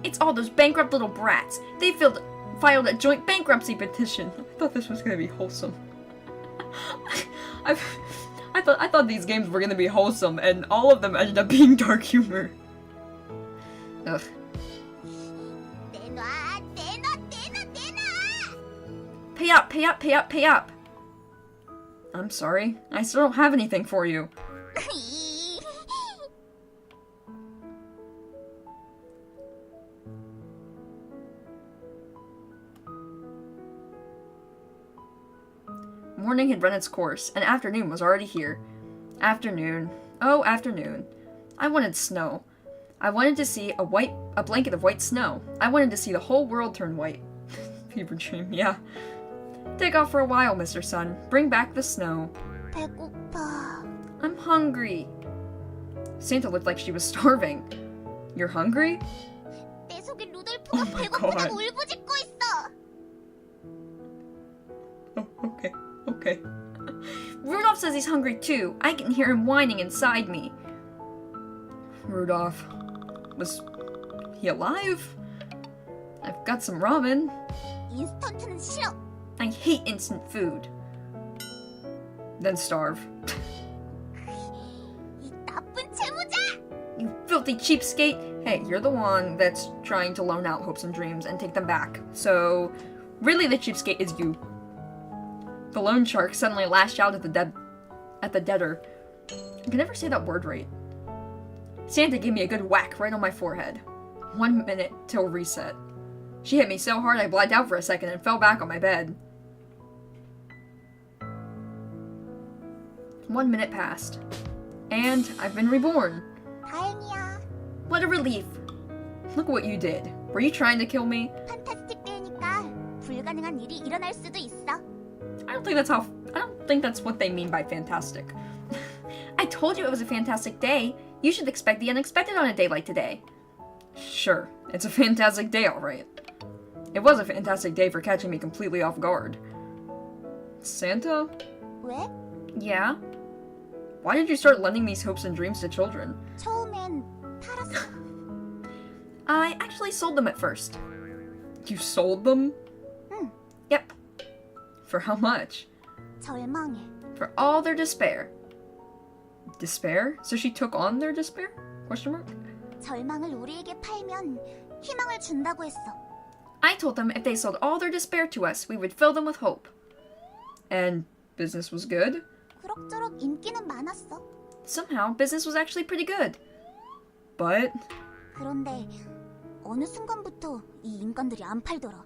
A: It's all those bankrupt little brats. They filed a joint bankruptcy petition. I thought this was gonna be wholesome. I thought these games were gonna be wholesome, and all of them ended up being dark humor. Ugh.
D: 내놔, 내놔, 내놔, 내놔!
A: Pay up, pay up, pay up, pay up! I'm sorry. I still don't have anything for you. Morning had run its course, and afternoon was already here. Afternoon. Oh, afternoon. I wanted snow. I wanted to see a blanket of white snow. I wanted to see the whole world turn white. Fever dream, yeah. Take off for a while, Mr. Sun. Bring back the snow.
D: 배고파.
A: I'm hungry. Santa looked like she was starving. You're hungry?
D: 내 속에 루돌프가
A: Oh my God.
D: 배고프다고 울부짖고 있어.
A: Oh, okay. Okay. Rudolph says he's hungry too. I can hear him whining inside me. Rudolph. Was he alive? I've got some ramen.
D: 인스턴트는 싫어.
A: I hate instant food. Then starve.
D: 이 나쁜 채무자!
A: You filthy cheapskate! Hey, you're the one that's trying to loan out hopes and dreams and take them back. So, really the cheapskate is you. The loan shark suddenly lashed out at the debtor. I can never say that word right. Santa gave me a good whack right on my forehead. 1 minute till reset. She hit me so hard I blacked out for a second and fell back on my bed. 1 minute passed. And I've been reborn.
D: 다행이야.
A: What a relief. Look what you did. Were you trying to kill me?
D: 판타스틱 데이니까 불가능한 일이 일어날 수도 있어.
A: I don't think that's what they mean by fantastic. I told you it was a fantastic day. You should expect the unexpected on a day like today. Sure, it's a fantastic day, alright. It was a fantastic day for catching me completely off guard. Santa?
D: 왜?
A: Yeah? Why did you start lending these hopes and dreams to children?
D: 처음엔 팔았어.
A: I actually sold them at first. You sold them?
D: 응.
A: Yep. For how much?
D: 절망해.
A: For all their despair. Despair? So she took on their despair? Question mark?
D: 절망을 우리에게 팔면 희망을 준다고 했어.
A: I told them if they sold all their despair to us, we would fill them with hope. And business was good?
D: 그럭저럭 인기는 많았어.
A: Somehow, business was actually pretty good. But
D: 그런데 어느 순간부터 이 인간들이 안 팔더라.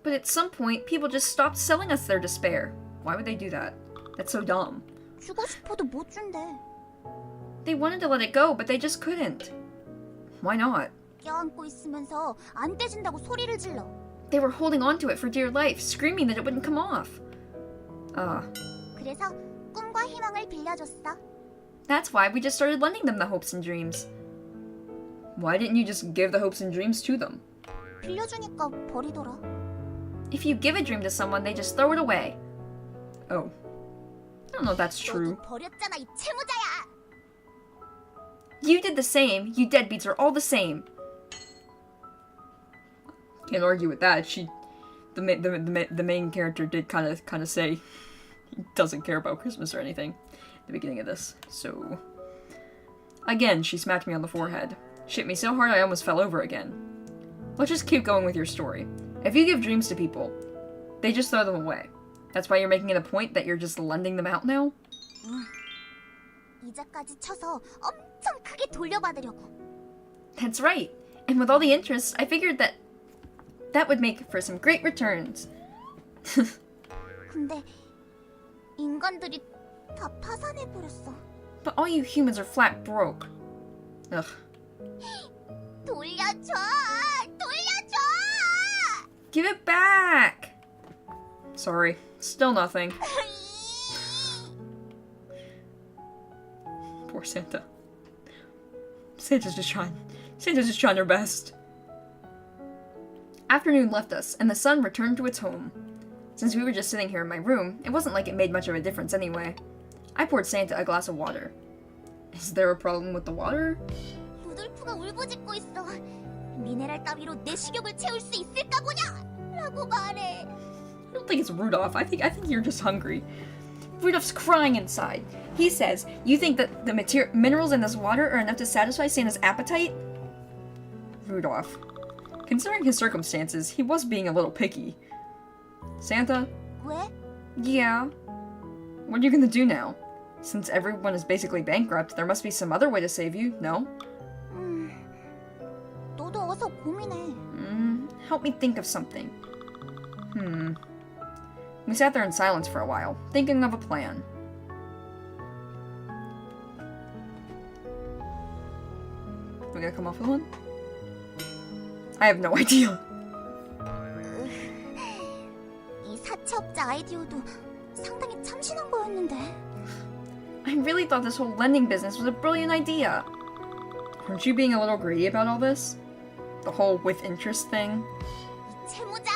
A: at some point, people just stopped selling us their despair. Why would they do that? That's so dumb.
D: 주고 싶어도 못 준대.
A: They wanted to let it go, but they just couldn't. Why not?
D: 껴안고 있으면서 안 떼진다고 소리를 질러.
A: They were holding on to it for dear life, screaming that it wouldn't come off.
D: 그래서 꿈과 희망을 빌려줬어.
A: That's why we just started lending them the hopes and dreams. Why didn't you just give the hopes and dreams to them?
D: 빌려주니까 버리더라.
A: If you give a dream to someone, they just throw it away. Oh. I don't know if that's true.
D: 너도 버렸잖아, 이 채무자야.
A: You did the same. You deadbeats are all the same. Can't argue with that. The main character did kind of say he doesn't care about Christmas or anything at the beginning of this. So again, she smacked me on the forehead. She hit me so hard I almost fell over again. Let's just keep going with your story. If you give dreams to people, they just throw them away. That's why you're making it a point that you're just lending them out now?
D: 이자까지 쳐서 엄청 크게 돌려받으려고.
A: That's right. And with all the interest, I figured that would make for some great returns.
D: 근데 인간들이 다 파산해버렸어.
A: But all you humans are flat broke. Ugh.
D: 돌려줘! 돌려줘!
A: Give it back! Sorry. Still nothing. Poor Santa. Santa's just trying her best. Afternoon left us, and the sun returned to its home. Since we were just sitting here in my room, it wasn't like it made much of a difference anyway. I poured Santa a glass of water. Is there a problem with the water?
D: 루돌프가 울부짖고 있어. 미네랄 따위로 내 식욕을 채울 수 있을까 보냐! 라고 말해.
A: I don't think it's Rudolph. I think you're just hungry. Rudolph's crying inside. He says, you think that the minerals in this water are enough to satisfy Santa's appetite? Rudolph. Considering his circumstances, he was being a little picky. Santa?
D: 왜?
A: Yeah. What are you gonna do now? Since everyone is basically bankrupt, there must be some other way to save you, no?
D: 너도 어서 고민해.
A: Help me think of something. We sat there in silence for a while, thinking of a plan. We gonna come up with one? I have no idea.
D: 이 사채업자 아이디어도 상당히 참신한 거였는데.
A: I really thought this whole lending business was a brilliant idea. Weren't you being a little greedy about all this? The whole with interest thing?
D: 이 채무자,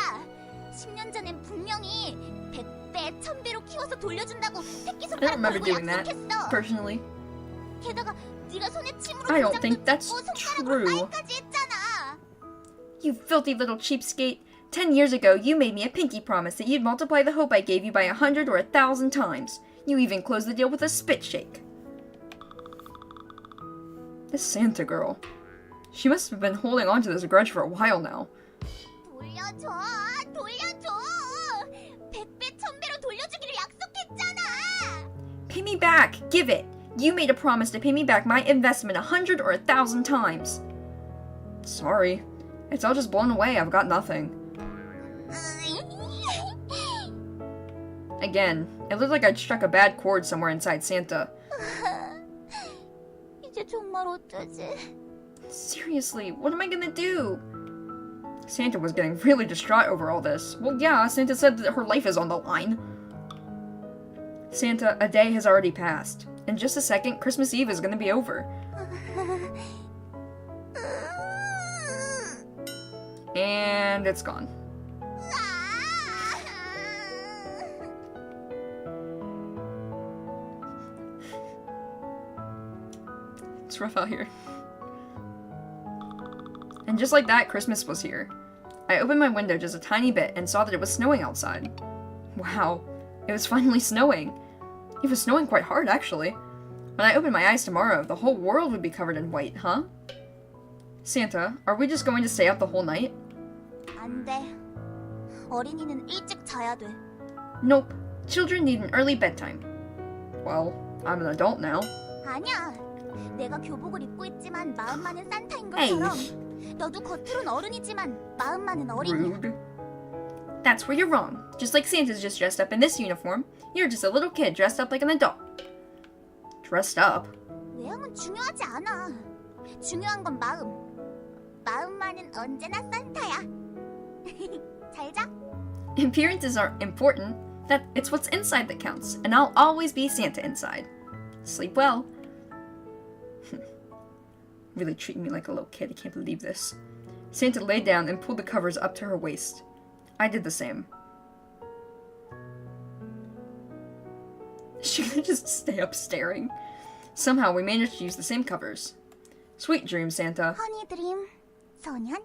D: 10년 전엔 분명히 100배, 1000배로 키워서 돌려준다고
A: I don't
D: 새끼손가락
A: remember
D: 걸고
A: doing that,
D: 약속했어.
A: personally.
D: 게다가 네가 손에 침으로
A: I don't
D: 도장도
A: think that's
D: 찍고 손가락으로
A: true.
D: 사인까지 했잖아.
A: You filthy little cheapskate. 10 years ago, you made me a pinky promise that you'd multiply the hope I gave you by 100 or 1,000 times. You even closed the deal with a spit shake. This Santa girl. She must have been holding on to this grudge for a while now.
D: 돌려줘, 돌려줘. 100배, 1000배로 돌려주기로 약속했잖아.
A: Pay me back! Give it! You made a promise to pay me back my investment 100 or 1,000 times. Sorry. It's all just blown away. I've got nothing. Again, it looked like I'd struck a bad chord somewhere inside Santa.
D: 이제 정말 어쩌지?
A: Seriously, what am I gonna do? Santa was getting really distraught over all this. Well, yeah, Santa said that her life is on the line. Santa, a day has already passed. In just a second, Christmas Eve is gonna be over. And it's gone. It's rough out here. And just like that, Christmas was here. I opened my window just a tiny bit and saw that it was snowing outside. Wow, it was finally snowing. It was snowing quite hard, actually. When I open my eyes tomorrow, the whole world would be covered in white, huh? Santa, are we just going to stay up the whole night?
D: 안 돼. 어린이는 일찍 자야 돼.
A: Nope. Children need an early bedtime. Well, I'm an adult now.
D: 아니야. 내가 교복을 입고 있지만 마음만은 산타인 것처럼
A: Hey.
D: 너도 겉으론 어른이지만 마음만은 어린이야.
A: Rude. That's where you're wrong. Just like Santa's just dressed up in this uniform, you're just a little kid dressed up like an adult. Dressed up?
D: 외형은 중요하지 않아. 중요한 건 마음. 마음만은 언제나 산타야. 잘 자.
A: Appearances aren't important. It's what's inside that counts, and I'll always be Santa inside. Sleep well. Really treating me like a little kid. I can't believe this. Santa laid down and pulled the covers up to her waist. I did the same. She could just stay up staring. Somehow we managed to use the same covers. Sweet dreams, Santa.
D: 허니 드림, 소년.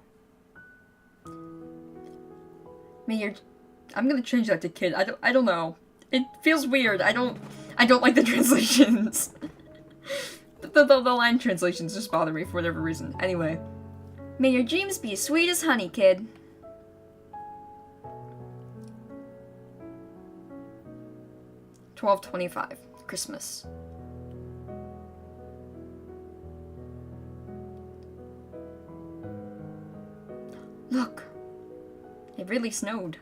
A: I'm gonna change that to kid. I don't know. It feels weird. I don't like the translations. the line translations just bother me for whatever reason. Anyway. May your dreams be sweet as honey, kid. $12.25. Christmas. Look. It really snowed.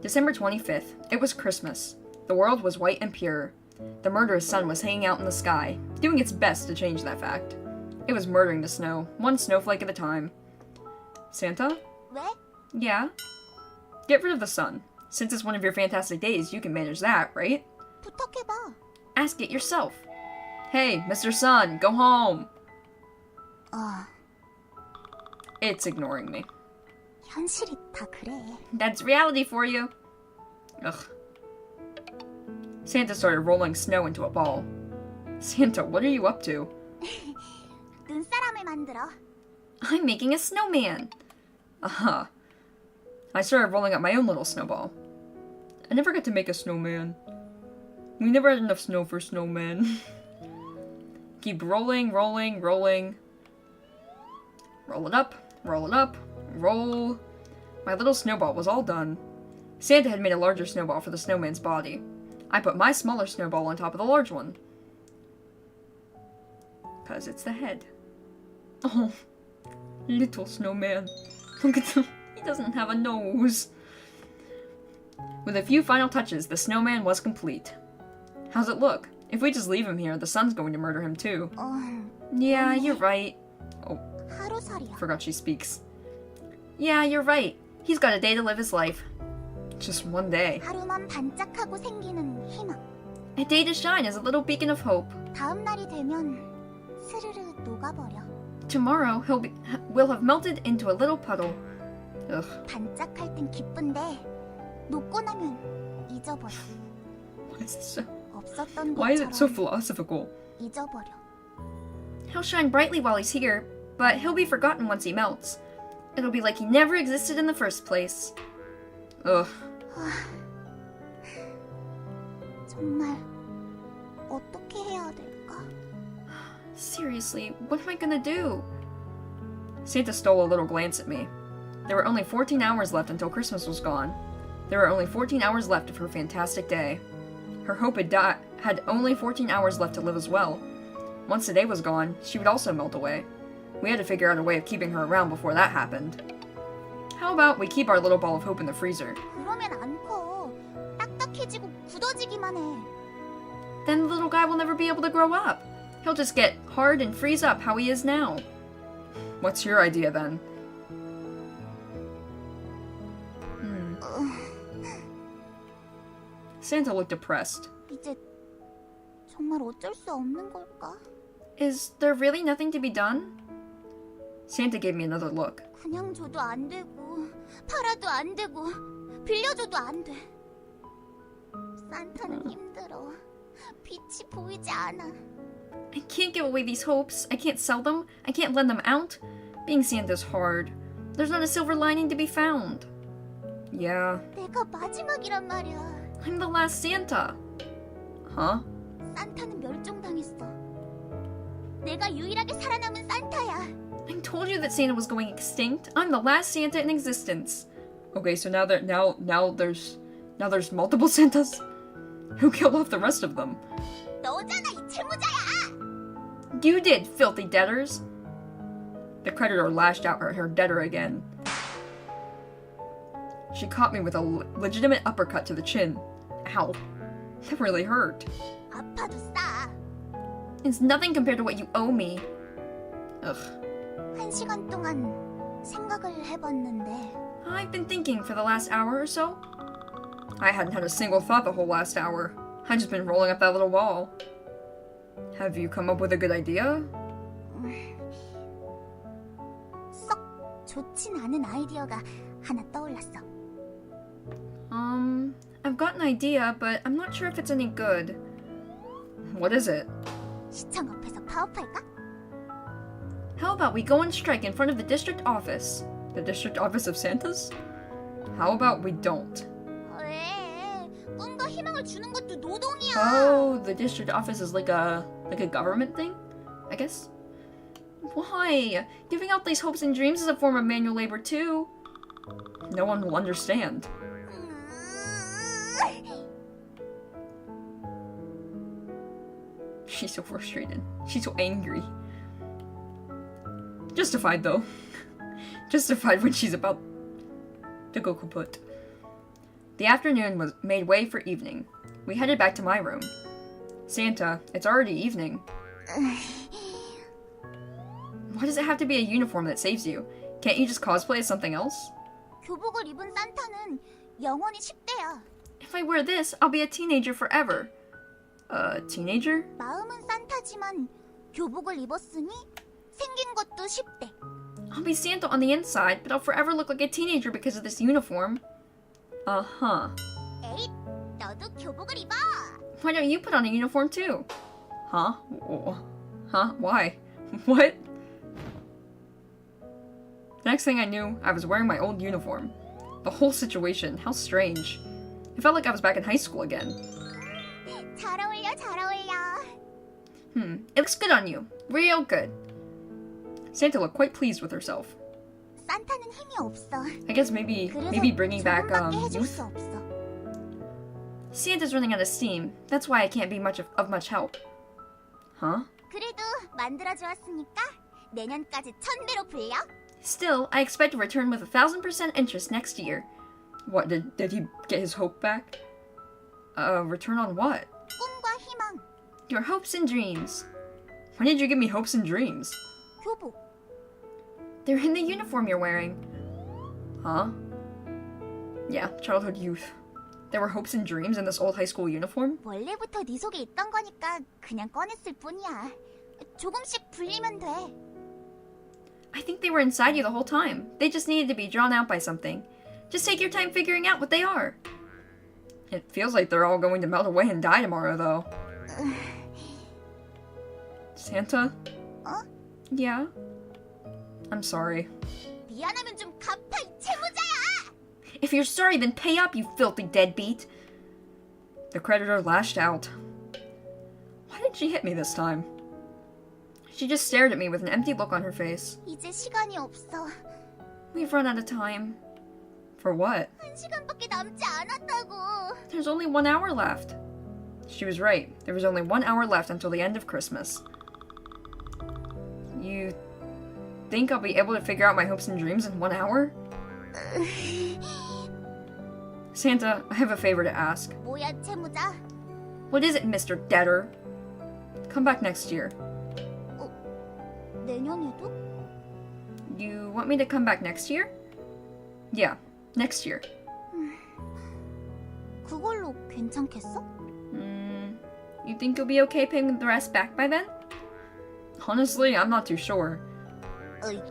A: December 25th. It was Christmas. The world was white and pure. The murderous sun was hanging out in the sky, doing its best to change that fact. It was murdering the snow, one snowflake at a time. Santa?
D: 왜?
A: Yeah? Get rid of the sun. Since it's one of your fantastic days, you can manage that, right?
D: 부탁해봐.
A: Ask it yourself. Hey, Mr. Sun, go home! It's ignoring me.
D: 현실이 다 그래.
A: That's reality for you. Ugh. Santa started rolling snow into a ball. Santa, what are you up to?
D: 눈사람을 만들어.
A: I'm making a snowman. Uh-huh. I started rolling up my own little snowball. I never got to make a snowman. We never had enough snow for snowmen. Keep rolling, rolling, rolling. Roll it up, roll it up, roll. My little snowball was all done. Santa had made a larger snowball for the snowman's body. I put my smaller snowball on top of the large one. 'Cause it's the head. Oh, little snowman. Look at him. He doesn't have a nose. With a few final touches, the snowman was complete. How's it look? If we just leave him here, the sun's going to murder him too. Yeah, you're right. Oh,
D: 하루살이야.
A: forgot she speaks. Yeah, you're right. He's got a day to live his life. Just one day.
D: 하루만 반짝하고 생기는 희망.
A: A day to shine as a little beacon of hope.
D: 다음 날이 되면 스르르 녹아버려.
A: Tomorrow, will have melted into a little puddle. Ugh.
D: 반짝할 땐 기쁜데 녹고 나면 잊어버려. 없었던
A: Why is it so
D: 것처럼
A: philosophical?
D: 잊어버려.
A: He'll shine brightly while he's here, but he'll be forgotten once he melts. It'll be like he never existed in the first place. Ugh.
D: 정말 어떻게 해야 될까?
A: Seriously, what am I gonna do? Santa stole a little glance at me. There were only 14 hours left until Christmas was gone. There were only 14 hours left of her fantastic day. Her hope had only 14 hours left to live as well. Once the day was gone, she would also melt away. We had to figure out a way of keeping her around before that happened. How about we keep our little ball of hope in the freezer?
D: 그러면 안 커. 딱딱해지고 굳어지기만 해.
A: Then the little guy will never be able to grow up. He'll just get hard and freeze up how he is now. What's your idea then? Santa looked depressed.
D: 이제 정말 어쩔 수 없는 걸까?
A: Is there really nothing to be done? Santa gave me another look.
D: 그냥 줘도 안 되고 팔아도 안 되고 빌려줘도 안 돼. 산타는 힘들어. 빛이 보이지 않아.
A: I can't give away these hopes. I can't sell them. I can't lend them out. Being Santa's hard. There's not a silver lining to be found. Yeah,
D: 내가 마지막이란 말이야.
A: I'm the last Santa. Huh?
D: 산타는 멸종당했어. 내가 유일하게 살아남은 산타야.
A: I told you that Santa was going extinct. I'm the last Santa in existence. Okay, so now there's multiple Santas. Who killed off the rest of them?
D: 너잖아 이 채무자야.
A: You did, filthy debtors. The creditor lashed out at her debtor again. She caught me with a legitimate uppercut to the chin. Ow. That really hurt.
D: 아파도 싸.
A: It's nothing compared to what you owe me. Ugh.
D: 1시간 동안 생각을 해봤는데
A: I've been thinking for the last hour or so. I hadn't had a single thought the whole last hour. I've just been rolling up that little ball. Have you come up with a good idea?
D: 썩 좋진 않은 아이디어가 하나 떠올랐어.
A: I've got an idea, but I'm not sure if it's any good. What is it?
D: 시청 앞에서 파업할까?
A: How about we go on strike in front of the district office? The district office of Santa's? How about we don't?
D: 왜? 꿈과 희망을 주는 것도 노동이야.
A: Oh, the district office is like a government thing, I guess? Why? Giving out these hopes and dreams is a form of manual labor too. No one will understand. She's so frustrated. She's so angry. Justified though. Justified when she's about to go kaput. The afternoon made way for evening. We headed back to my room. Santa, it's already evening. Why does it have to be a uniform that saves you? Can't you just cosplay as something else?
D: 교복을 입은 산타는 영원히 10대야.
A: If I wear this, I'll be a teenager forever. A teenager?
D: 마음은 산타지만 교복을 입었으니 생긴 것도 10대.
A: I'll be Santa on the inside, but I'll forever look like a teenager because of this uniform. Uh-huh.
D: 에잇, 너도 교복을 입어.
A: Why don't you put on a uniform too? Huh? Huh? Why? What? The next thing I knew, I was wearing my old uniform. The whole situation, how strange. It felt like I was back in high school again.
D: 잘 어울려, 잘 어울려.
A: It looks good on you. Real good. Santa looked quite pleased with herself.
D: 산타는 힘이 없어.
A: I guess maybe bringing back
D: 조금밖에 해줄
A: youth.
D: 수 없어.
A: Santa's running out of steam. That's why I can't be much help. Huh?
D: 그래도 만들어 주었으니까 내년까지 1000배로 불려.
A: Still, I expect to return with 1000% interest next year. What, did he get his hope back? Return on what?
D: 꿈과 희망.
A: Your hopes and dreams. When did you give me hopes and dreams?
D: 교복.
A: They're in the uniform you're wearing. Huh? Yeah, childhood youth. There were hopes and dreams in this old high school uniform?
D: 원래부터 네 속에 있던 거니까 그냥 꺼냈을 뿐이야. 조금씩 불리면 돼.
A: I think they were inside you the whole time. They just needed to be drawn out by something. Just take your time figuring out what they are. It feels like they're all going to melt away and die tomorrow, though. Santa? Yeah? I'm sorry.
D: 미안하면 좀 갚아, 이 채무자야!
A: If you're sorry, then pay up, you filthy deadbeat. The creditor lashed out. Why did she hit me this time? She just stared at me with an empty look on her face.
D: 이제 시간이 없어.
A: We've run out of time. For what?
D: 1시간밖에 남지 않았다고.
A: There's only 1 hour left. She was right. There was only 1 hour left until the end of Christmas. You think I'll be able to figure out my hopes and dreams in 1 hour? Santa, I have a favor to ask.
D: 뭐야, 채무자?
A: What is it, Mr. Debtor? Come back next year.
D: 내년에도?
A: You want me to come back next year? Yeah, next year.
D: 그걸로 괜찮겠어?
A: You think you'll be okay paying the rest back by then? Honestly, I'm not too sure.
D: 으이,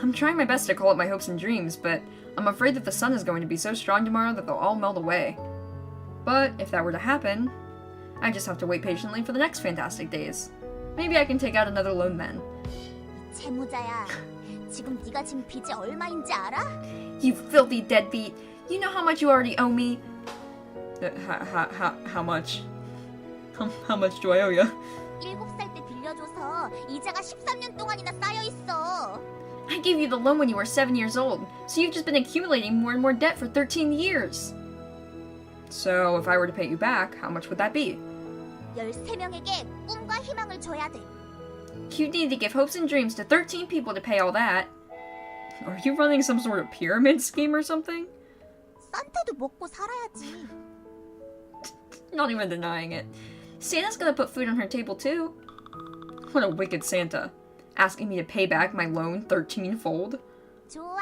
A: I'm trying my best to call up my hopes and dreams, but I'm afraid that the sun is going to be so strong tomorrow that they'll all melt away. But if that were to happen, I just have to wait patiently for the next fantastic days. Maybe I can take out another loan then.
D: 채무자야. 지금 네가 진 빚이 얼마인지 알아?
A: You filthy deadbeat! You know how much you already owe me? How much? How much do I owe you?
D: 7살 때 빌려줘서 이자가 13년 동안이나 쌓여 있어.
A: I gave you the loan when you were 7 years old, so you've just been accumulating more and more debt for 13 years. So if I were to pay you back, how much would that be?
D: 13명에게 꿈과 희망을 줘야 돼.
A: You need to give hopes and dreams to 13 people to pay all that. Are you running some sort of pyramid scheme or something?
D: 산타도 먹고 살아야지.
A: Not even denying it. Santa's gonna put food on her table too. What a wicked Santa. Asking me to pay back my loan 13-fold.
D: 좋아.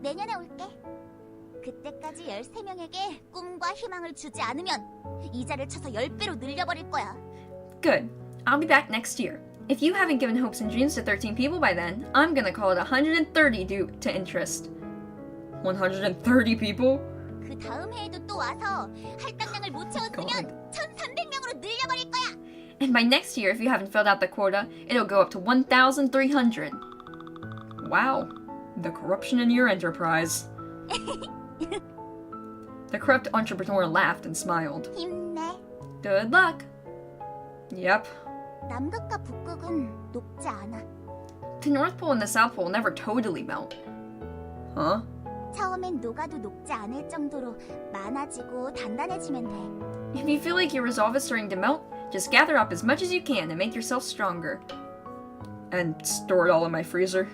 D: 내년에 올게. 그때까지 13명에게 꿈과 희망을 주지 않으면 이자를 쳐서 10배로 늘려버릴 거야.
A: Good. I'll be back next year. If you haven't given hopes and dreams to 13 people by then, I'm gonna call it 130 due to interest. 130 people?
D: 그 다음 해에도 또 와서 할당량을 못 채웠으면 1300명으로 늘려버릴 거야.
A: And by next year, if you haven't filled out the quota, it'll go up to 1,300. Wow. The corruption in your enterprise. The corrupt entrepreneur laughed and smiled.
D: 힘내.
A: Good luck. Yep.
D: 남극과 북극은 녹지 않아.
A: The North Pole and the South Pole never totally melt. Huh?
D: 처음엔 녹아도 녹지 않을 정도로 많아지고 단단해지면 돼.
A: If you feel like your resolve is starting to melt, just gather up as much as you can and make yourself stronger. And store it all in my freezer.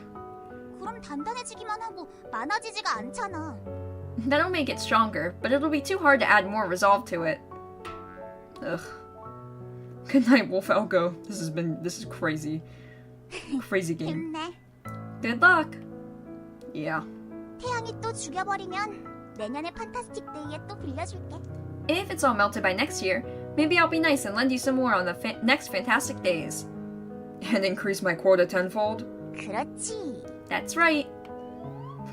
D: 그럼 단단해지기만 하고 많아지지가 않잖아.
A: That'll make it stronger, but it'll be too hard to add more resolve to it. Ugh. Good night, Wolf. I'll go. This is crazy. Crazy game.
D: 힘내.
A: Good luck. Yeah.
D: 태양이 또 죽여버리면 내년에 판타스틱 데이에 또 빌려줄게.
A: If it's all melted by next year, maybe I'll be nice and lend you some more on the next Fantastic Days. And increase my quota tenfold?
D: 그렇지.
A: That's right.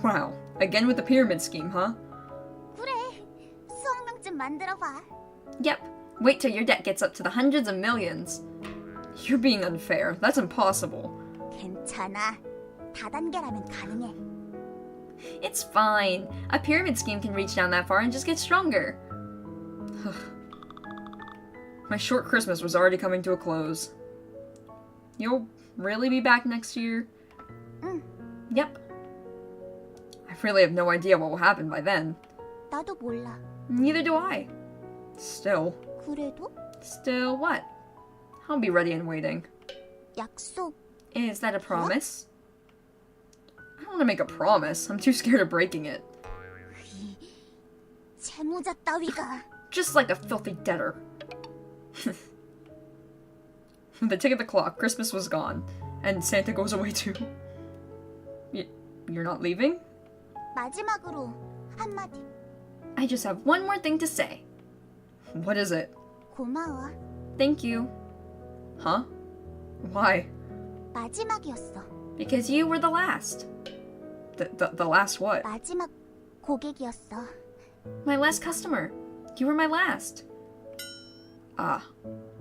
A: Wow. Again with the pyramid scheme, huh?
D: 그래. 수억명쯤 만들어봐.
A: Yep. Wait till your debt gets up to the hundreds of millions. You're being unfair. That's impossible.
D: 괜찮아. 다단계라면 가능해.
A: It's fine. A pyramid scheme can reach down that far and just get stronger. My short Christmas was already coming to a close. You'll really be back next year?
D: 응.
A: Yep. I really have no idea what will happen by then.
D: 나도 몰라.
A: Neither do I. Still what? I'll be ready and waiting.
D: 약속.
A: Is that a promise? I don't want to make a promise. I'm too scared of breaking it.
D: 채무자 따위가.
A: Just like a filthy debtor. They tick at the clock. Christmas was gone. And Santa goes away too. You're not leaving?
D: 마지막으로 한마디.
A: I just have one more thing to say. What is it?
D: 고마워.
A: Thank you. Huh? Why?
D: 마지막이었어.
A: Because you were the last. The last what?
D: 마지막 고객이었어.
A: My last customer. You were my last. Ah.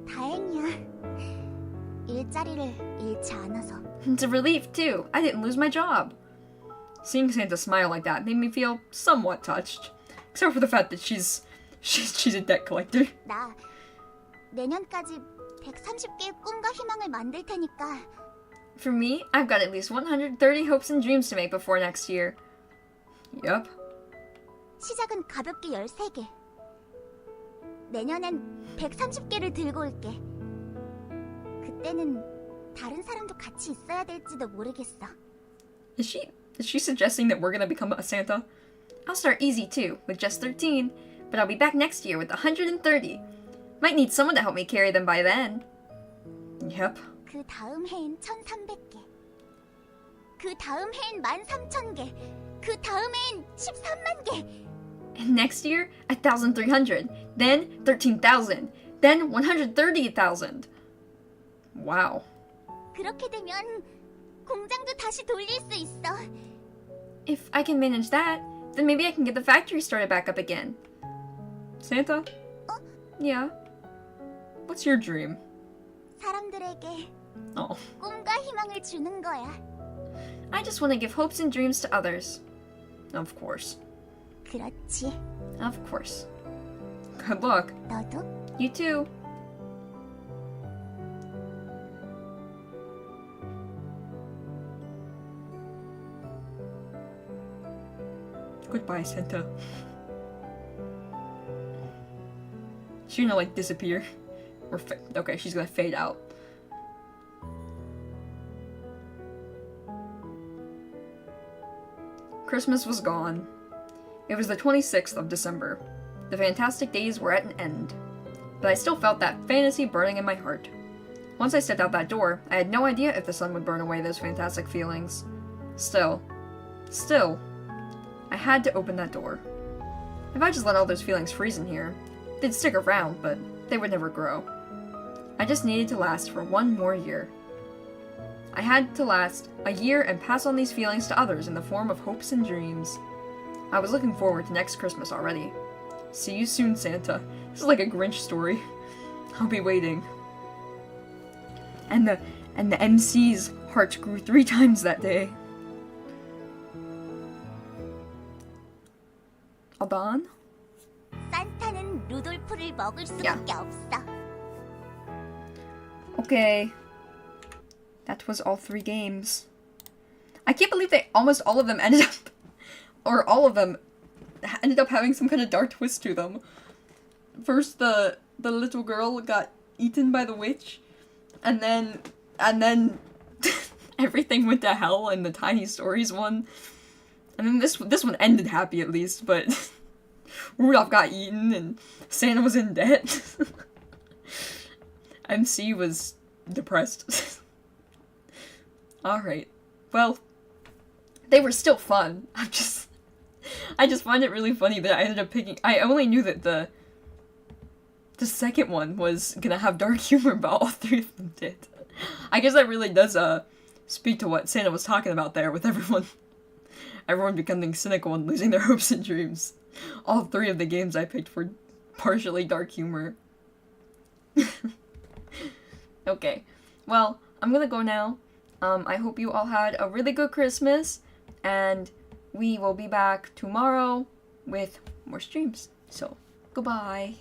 D: 다행이야. 일자리를 잃지 않아서.
A: It's a relief, too. I didn't lose my job. Seeing Santa smile like that made me feel somewhat touched. Except for the fact that she's a debt collector.
D: 나 내년까지 130개의 꿈과 희망을 만들 테니까.
A: For me, I've got at least 130 hopes and dreams to make before next year. Yup.
D: 시작은 가볍게 13개. 내년엔 130개를 들고 올게. 그때는 다른 사람도 같이 있어야 될지도 모르겠어.
A: Is she suggesting that we're gonna become a Santa? I'll start easy too, with just 13, but I'll be back next year with 130. Might need someone to help me carry them by then. Yep.
D: 그 다음 해엔 1,300개. 그 다음 해엔 13,000개. 그 다음 해엔 13만 개.
A: And next year, 1,300. Then 13,000. Then 130,000. Wow.
D: 그렇게 되면 공장도 다시 돌릴 수 있어.
A: If I can manage that, then maybe I can get the factory started back up again. Santa? Yeah. What's your dream?
D: 사람들에게
A: Oh.
D: 꿈과 희망을 주는 거야.
A: I just want to give hopes and dreams to others. Of course.
D: 그렇지.
A: Of course. Good luck.
D: 너도?
A: You too. Goodbye, Santa. She's gonna like disappear. Or okay, she's gonna fade out. Christmas was gone. It was the 26th of December. The fantastic days were at an end. But I still felt that fantasy burning in my heart. Once I stepped out that door, I had no idea if the sun would burn away those fantastic feelings. Still, I had to open that door. If I just let all those feelings freeze in here, they'd stick around, but they would never grow. I just needed to last for one more year. I had to last a year and pass on these feelings to others in the form of hopes and dreams. I was looking forward to next Christmas already. See you soon, Santa. This is like a Grinch story. I'll be waiting. And the MC's heart grew 3 times that day. Alban?
D: 산타는 루돌프를 먹을 수밖에 없어.
A: Okay. That was all 3 games. I can't believe they almost all of them ended up, or all of them ended up having some kind of dark twist to them. First, the little girl got eaten by the witch, and then everything went to hell in the Tiny Stories one. And then this one ended happy at least, but Rudolph got eaten and Santa was in debt. MC was depressed. Alright. Well, they were still fun. I just find it really funny that I ended up picking... I only knew that the second one was gonna have dark humor, but all three of them did. I guess that really does, speak to what Santa was talking about there with everyone becoming cynical and losing their hopes and dreams. All three of the games I picked were partially dark humor. Okay, well, I'm gonna go now. I hope you all had a really good Christmas, and we will be back tomorrow with more streams. So, goodbye.